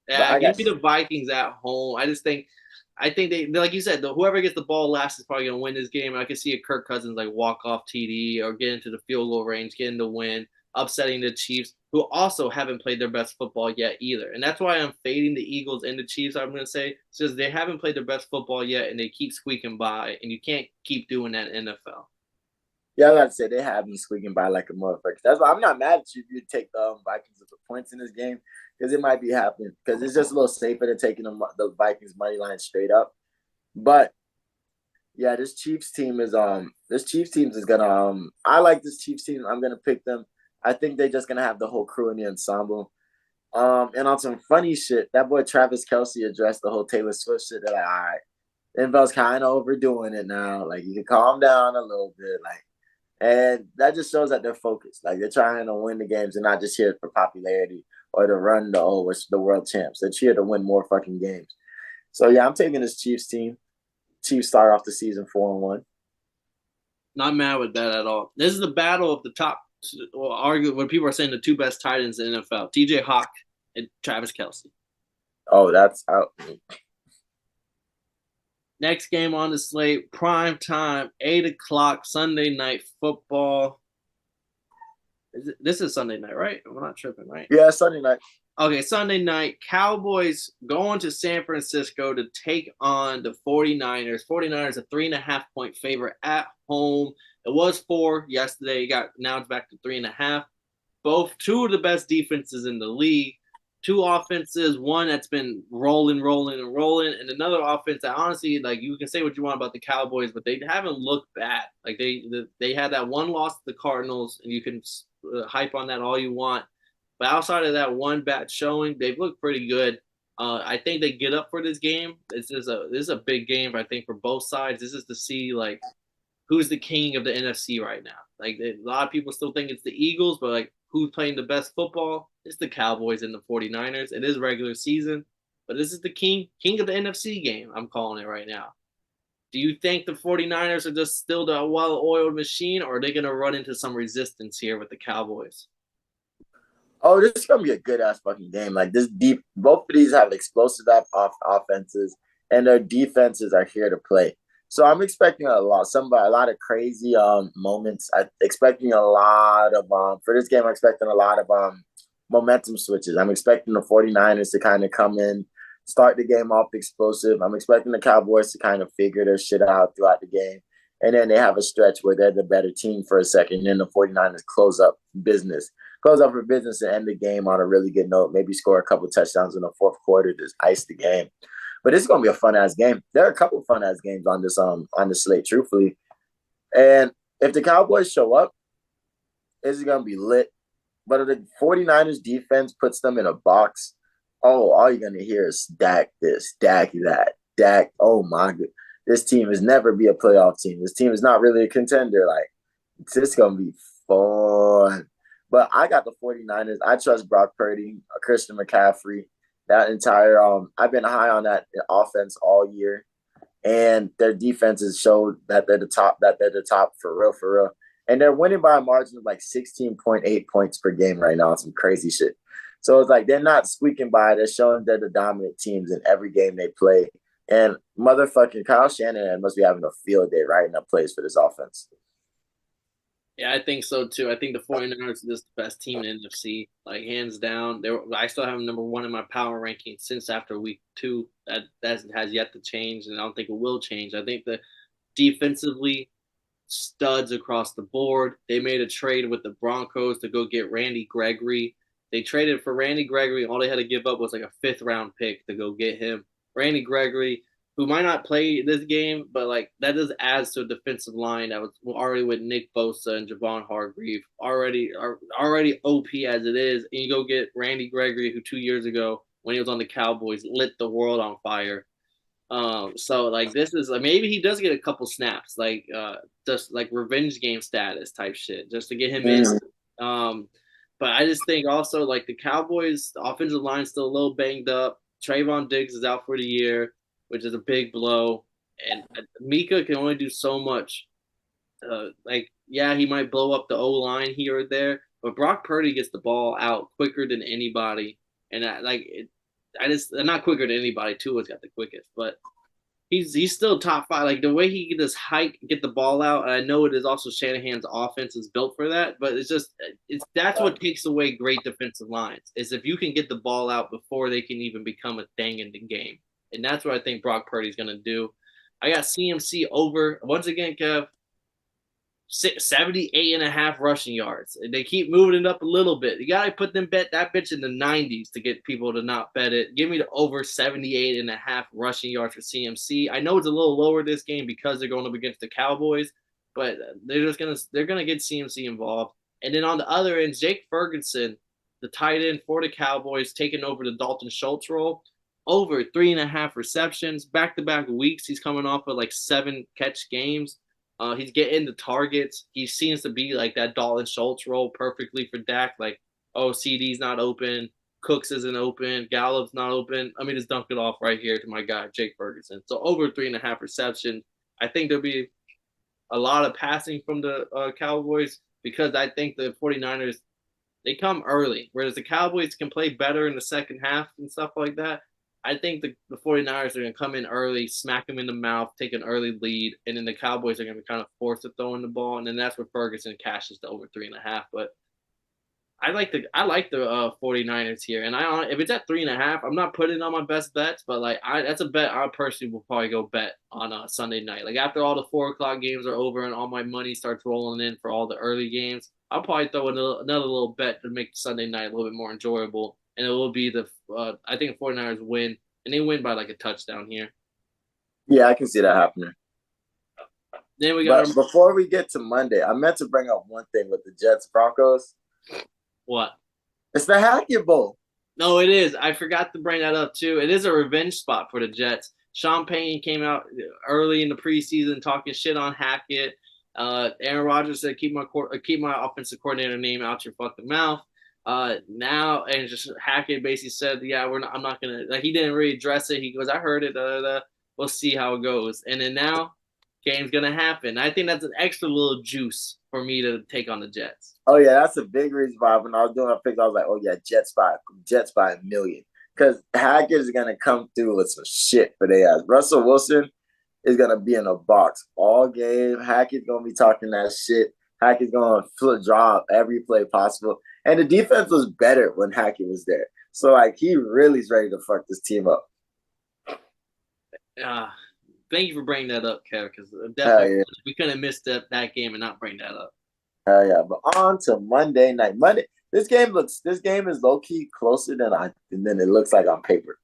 Yeah, give me the Vikings at home. I think they like you said, whoever gets the ball last is probably gonna win this game. I can see a Kirk Cousins like walk off TD or get into the field goal range, getting the win, upsetting the Chiefs, who also haven't played their best football yet either. And that's why I'm fading the Eagles and the Chiefs. I'm gonna say since they haven't played their best football yet, and they keep squeaking by, and you can't keep doing that in NFL. Yeah, I gotta say they have been squeaking by like a motherfucker. That's why I'm not mad at you if you take the Vikings with the points in this game because it might be happening because it's just a little safer than taking the Vikings money line straight up. But yeah, this Chiefs team is gonna I like this Chiefs team. I'm gonna pick them. I think they're just gonna have the whole crew in the ensemble. And on some funny shit, that boy Travis Kelce addressed the whole Taylor Swift shit. That like, all right, NFL's kind of overdoing it now. Like you can calm down a little bit. Like and that just shows that they're focused. Like they're trying to win the games and not just here for popularity or to run the world champs. They're here to win more fucking games. So yeah, I'm taking this Chiefs team. Chiefs start off the season 4-1. Not mad with that at all. This is the battle of the top. Well, argue when people are saying the 2 best tight ends in the NFL: T.J. Hawk and Travis Kelce. Oh, that's out. Next game on the slate, prime time, 8 o'clock Sunday night football. This is Sunday night, right? We're not tripping, right? Yeah, Sunday night. Okay, Sunday night, Cowboys going to San Francisco to take on the 49ers. 49ers a 3.5 point favorite at home. It was 4 yesterday. Now it's back to 3.5. Both 2 of the best defenses in the league. 2 offenses, one that's been rolling, and another offense that honestly, like you can say what you want about the Cowboys, but they haven't looked bad. Like they had that one loss to the Cardinals, and you can hype on that all you want. But outside of that one bad showing, they've looked pretty good. I think they get up for this game. This is a big game, I think, for both sides. This is to see like who's the king of the NFC right now. Like a lot of people still think it's the Eagles, but like who's playing the best football? It's the Cowboys and the 49ers. It is regular season, but this is the king of the NFC game. I'm calling it right now. Do you think the 49ers are just still the well-oiled machine, or are they going to run into some resistance here with the Cowboys? Oh, this is gonna be a good ass fucking game. Like this deep, both of these have explosive offenses, and their defenses are here to play. So I'm expecting a lot of crazy moments. I'm expecting a lot of for this game. I'm expecting a lot of momentum switches. I'm expecting the 49ers to kind of come in, start the game off explosive. I'm expecting the Cowboys to kind of figure their shit out throughout the game. And then they have a stretch where they're the better team for a second. And then the 49ers close up for business and end the game on a really good note. Maybe score a couple touchdowns in the fourth quarter to ice the game. But it's gonna be a fun ass game. There are a couple fun ass games on this slate, truthfully. And if the Cowboys show up, it's gonna be lit. But if the 49ers defense puts them in a box, oh, all you're gonna hear is Dak this, Dak that, Dak. Oh my god. This team is never be a playoff team. This team is not really a contender. Like, it's gonna be fun. But I got the 49ers. I trust Brock Purdy, Christian McCaffrey, that entire I've been high on that offense all year. And their defenses showed that they're the top for real. And they're winning by a margin of like 16.8 points per game right now. Some crazy shit. So it's like they're not squeaking by. They're showing they're the dominant teams in every game they play. And motherfucking Kyle Shanahan must be having a field day writing up plays for this offense. Yeah, I think so too. I think the 49ers are just the best team in the NFC, like hands down. I still have them number one in my power ranking since after week two. That has yet to change, and I don't think it will change. I think the defensively studs across the board. They made a trade with the Broncos to go get Randy Gregory. They traded for Randy Gregory. All they had to give up was like a fifth round pick to go get him. Randy Gregory, who might not play this game, but like that just adds to a defensive line that was already with Nick Bosa and Javon Hargrave, already OP as it is. And you go get Randy Gregory, who 2 years ago when he was on the Cowboys lit the world on fire. So like this is like maybe he does get a couple snaps, like just like revenge game status type shit, just to get him in. Um, but I just think also like the Cowboys the offensive line still a little banged up. Trayvon Diggs is out for the year, which is a big blow, and Mika can only do so much. Like yeah, he might blow up the O line here or there, but Brock Purdy gets the ball out quicker than anybody, and I'm not quicker than anybody. Tua's got the quickest, but he's still top five. Like the way he can just hike, get the ball out. And I know it is also Shanahan's offense is built for that, but it's that's what takes away great defensive lines is if you can get the ball out before they can even become a thing in the game, and that's what I think Brock Purdy's gonna do. I got CMC over once again, Kev. 78 and a half rushing yards. They keep moving it up a little bit. You got to put them bet that bitch in the 90s to get people to not bet it. Give me the over 78 and a half rushing yards for CMC. I know it's a little lower this game because they're going up against the Cowboys, but they're gonna get CMC involved. And then on the other end, Jake Ferguson, the tight end for the Cowboys, taking over the Dalton Schultz role. Over 3.5 receptions, back-to-back weeks. He's coming off of like 7 catch games. He's getting the targets. He seems to be like that Dalton Schultz role perfectly for Dak. Like, oh, CD's not open, Cooks isn't open, Gallup's not open. Let me just dunk it off right here to my guy Jake Ferguson. So over 3.5 receptions. I think there'll be a lot of passing from the Cowboys because I think the 49ers they come early, whereas the Cowboys can play better in the second half and stuff like that. I think the 49ers are going to come in early, smack them in the mouth, take an early lead, and then the Cowboys are going to be kind of forced to throw in the ball, and then that's where Ferguson cashes to over 3.5. But I like the 49ers here, and if it's at 3.5, I'm not putting on my best bets, but like that's a bet I personally will probably go bet on a Sunday night. Like after all the 4 o'clock games are over and all my money starts rolling in for all the early games, I'll probably throw in another little bet to make Sunday night a little bit more enjoyable, and it will be I think the 49ers win, and they win by like a touchdown here. Yeah, I can see that happening. Then we got But before we get to Monday, I meant to bring up one thing with the Jets Broncos. what? It's the Hackett Bowl. No, it is. I forgot to bring that up too. It is a revenge spot for the Jets. Sean Payton came out early in the preseason talking shit on Hackett. Aaron Rodgers said, keep my offensive coordinator name out your fucking mouth." Now and just Hackett basically said, "Yeah, I'm not gonna." Like he didn't really address it. He goes, "I heard it. Da, da, da. We'll see how it goes." And then now, game's gonna happen. I think that's an extra little juice for me to take on the Jets. Oh yeah, that's a big reason why when I was doing my picks, I was like, oh yeah, Jets by a million. Because Hackett is gonna come through with some shit for their ass. Russell Wilson is gonna be in a box all game. Hackett's gonna be talking that shit. Hackett's gonna flip drop every play possible. And the defense was better when Hackett was there. So like he really is ready to fuck this team up. Uh, Thank you for bringing that up, Kev, because Hell definitely yeah. we couldn't have missed that game and not bring that up. Hell yeah. But on to Monday night. This game is low key closer than it looks like on paper.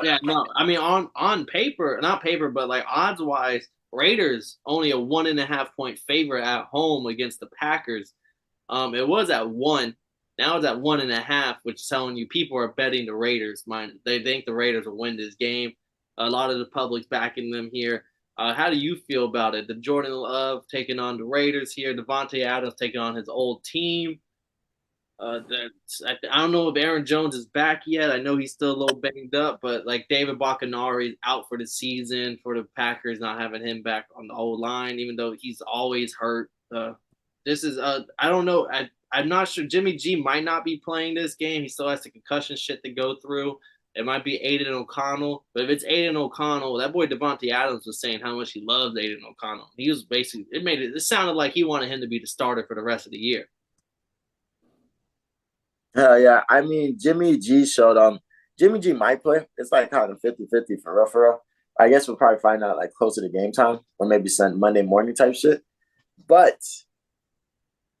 Yeah, no, I mean on paper, not paper, but like odds wise, Raiders only a 1.5 point favorite at home against the Packers. It was at one. Now it's at 1.5, which is telling you people are betting the Raiders. They think the Raiders will win this game. A lot of the public's backing them here. How do you feel about it? The Jordan Love taking on the Raiders here. Devontae Adams taking on his old team. I don't know if Aaron Jones is back yet. I know he's still a little banged up, but like David Bakhtiari is out for the season for the Packers, not having him back on the old line, even though he's always hurt. This is I don't know. I'm not sure. Jimmy G might not be playing this game. He still has the concussion shit to go through. It might be Aiden O'Connell, but if it's Aiden O'Connell, that boy Devontae Adams was saying how much he loves Aiden O'Connell. He was basically it sounded like he wanted him to be the starter for the rest of the year. Hell yeah. I mean, Jimmy G might play. It's like kind of 50-50 for real, for real. I guess we'll probably find out like closer to game time or maybe Sunday Monday morning type shit. But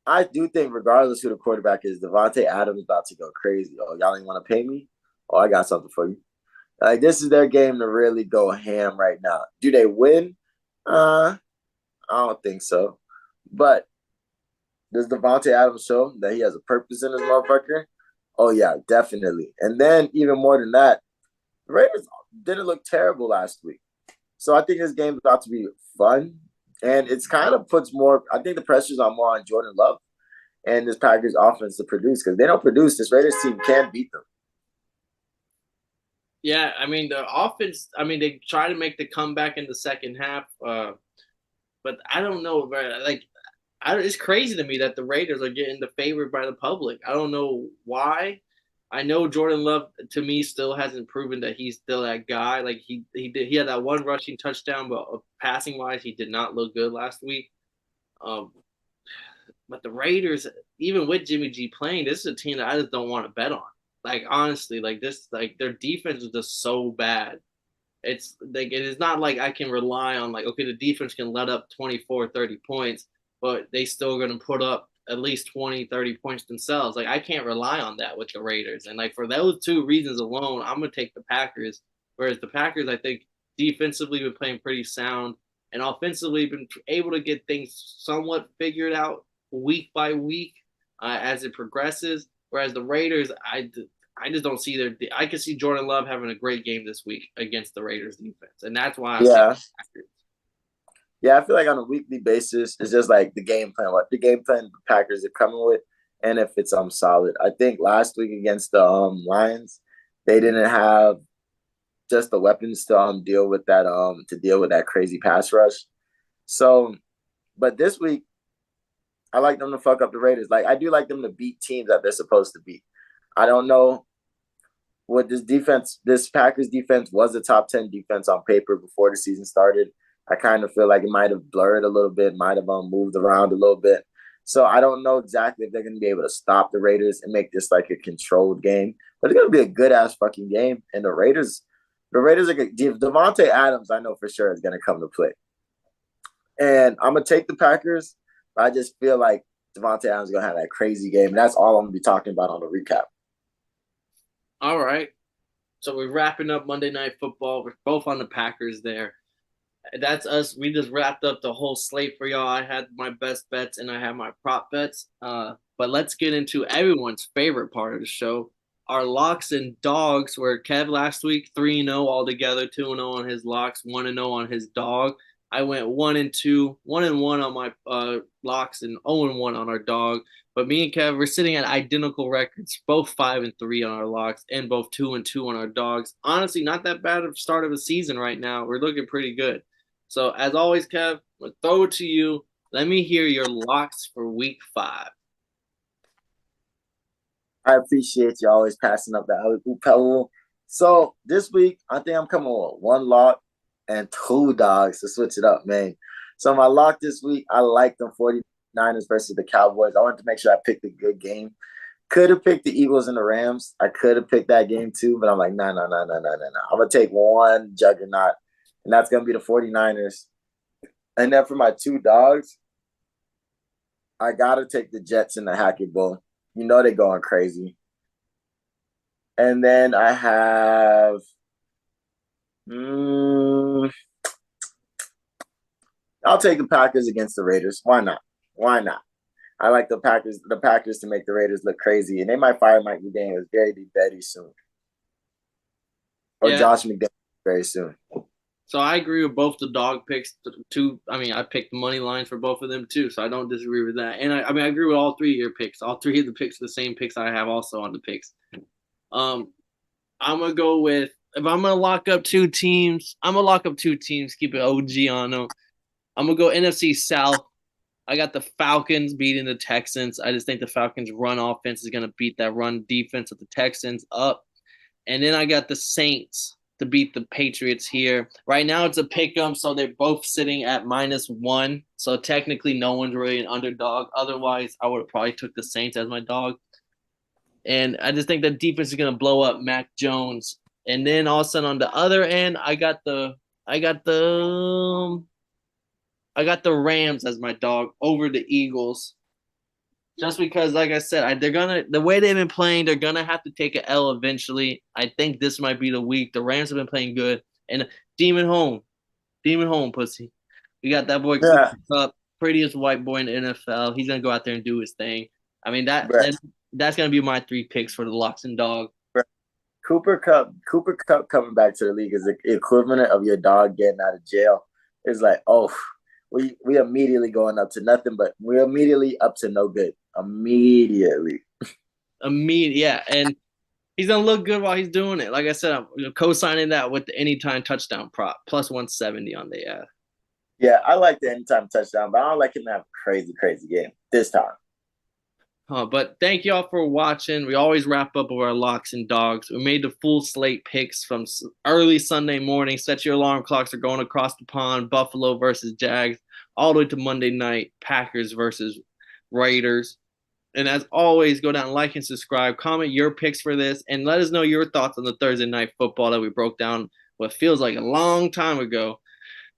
I do think regardless who the quarterback is, Devontae Adams is about to go crazy. Oh, y'all ain't want to pay me? Oh, I got something for you. Like this is their game to really go ham right now. Do they win? I don't think so. But does Devontae Adams show that he has a purpose in his motherfucker? Oh yeah, definitely. And then even more than that, the Raiders didn't look terrible last week. So I think this game is about to be fun. And it's kind of puts more, I think the pressure's on more on Jordan Love and this Packers offense to produce because they don't produce. This Raiders team can beat them. Yeah, I mean the offense. I mean they try to make the comeback in the second half, but I don't know. Like, it's crazy to me that the Raiders are getting the favorite by the public. I don't know why. I know Jordan Love to me still hasn't proven that he's still that guy. Like he had that one rushing touchdown, but passing wise, he did not look good last week. Um, but the Raiders, even with Jimmy G playing, this is a team that I just don't want to bet on. Like honestly, like this, like their defense is just so bad. It's like it is not like I can rely on like okay, the defense can let up 24, 30 points, but they still going to put up at least 20, 30 points themselves. Like I can't rely on that with the Raiders. And like for those two reasons alone, I'm going to take the Packers. Whereas the Packers, I think defensively been playing pretty sound and offensively been able to get things somewhat figured out week by week as it progresses. Whereas the Raiders, I just don't see their. I can see Jordan Love having a great game this week against the Raiders defense, and that's why I'm taking Yeah. the Packers. Yeah, I feel like on a weekly basis, it's just like what the game plan the Packers are coming with, and if it's solid. I think last week against the Lions, they didn't have just the weapons to deal with that crazy pass rush. So, but this week, I like them to fuck up the Raiders. Like I do like them to beat teams that they're supposed to beat. I don't know what this Packers defense was a top 10 defense on paper before the season started. I kind of feel like it might have blurred a little bit, might have moved around a little bit. So I don't know exactly if they're going to be able to stop the Raiders and make this like a controlled game, but it's going to be a good ass fucking game. And the Raiders are good. Devontae Adams, I know for sure is going to come to play, and I'm gonna take the Packers. But I just feel like Devontae Adams is going to have that crazy game, and that's all I'm going to be talking about on the recap. All right, so we're wrapping up Monday Night Football. We're both on the Packers there. That's us. We just wrapped up the whole slate for y'all. I had my best bets and I had my prop bets. But let's get into everyone's favorite part of the show, our locks and dogs were Kev last week 3-0 altogether, 2-0 on his locks, 1-0 on his dog. I went 1-2, 1-1 on my locks, and 0-1 on our dog. But me and Kev, we're sitting at identical records, both 5-3 on our locks, and both 2-2 on our dogs. Honestly, not that bad of a start of the season right now. We're looking pretty good. So as always, Kev, I'll throw it to you. Let me hear your locks for week 5. I appreciate you always passing up the alley oop. So this week, I think I'm coming with one lock and two dogs to switch it up, man. So my lock this week, I like them 49ers versus the Cowboys. I wanted to make sure I picked a good game. Could have picked the Eagles and the Rams. I could have picked that game too, but I'm like, no, no, no, no, no, no, no. I'm going to take one juggernaut, and that's going to be the 49ers. And then for my two dogs, I got to take the Jets and the Hackett Bowl. You know they're going crazy. And then I have I'll take the Packers against the Raiders. Why not? Why not? I like the Packers to make the Raiders look crazy. And they might fire Mike McDaniels very soon. Or Yeah. Josh McDaniels very soon. So I agree with both the dog picks. I picked the money lines for both of them too, so I don't disagree with that. And I agree with all three of your picks. All three of the picks are the same picks I have also on the picks. I'm gonna go with if I'm gonna lock up two teams. I'm gonna lock up two teams. Keep it OG on them. I'm gonna go NFC South. I got the Falcons beating the Texans. I just think the Falcons' run offense is gonna beat that run defense of the Texans up. And then I got the Saints to beat the Patriots here. Right now it's a pick 'em, so they're both sitting at -1. So technically no one's really an underdog. Otherwise, I would have probably took the Saints as my dog. And I just think that defense is gonna blow up Mac Jones. And then all of a sudden on the other end, I got the Rams as my dog over the Eagles. Just because, like I said, the way they've been playing, they're gonna have to take an L eventually. I think this might be the week. The Rams have been playing good, and Demon home, pussy. We got that boy Cooper Yeah. Kupp, prettiest white boy in the NFL. He's gonna go out there and do his thing. I mean Brett, that's gonna be my three picks for the locks and dog. Cooper Cup coming back to the league is the equivalent of your dog getting out of jail. It's like, oh, we immediately going up to nothing, but we're immediately up to no good. Immediately. Yeah, and he's gonna look good while he's doing it. Like I said, I'm co-signing that with the anytime touchdown prop plus 170 on the Yeah, I like the anytime touchdown, but I don't like him to have a crazy game this time. But thank y'all for watching. We always wrap up with our locks and dogs. We made the full slate picks from early Sunday morning. Set your alarm clocks are going across the pond. Buffalo versus Jags, all the way to Monday night. Packers versus Raiders. And as always, go down, like, and subscribe. Comment your picks for this, and let us know your thoughts on the Thursday night football that we broke down what feels like a long time ago.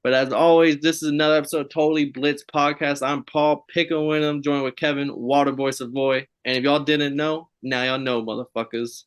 But as always, this is another episode of Totally Blitz Podcast. I'm Paul Pickle Winham, joined with Kevin Waterboy Savoy. And if y'all didn't know, now y'all know, motherfuckers.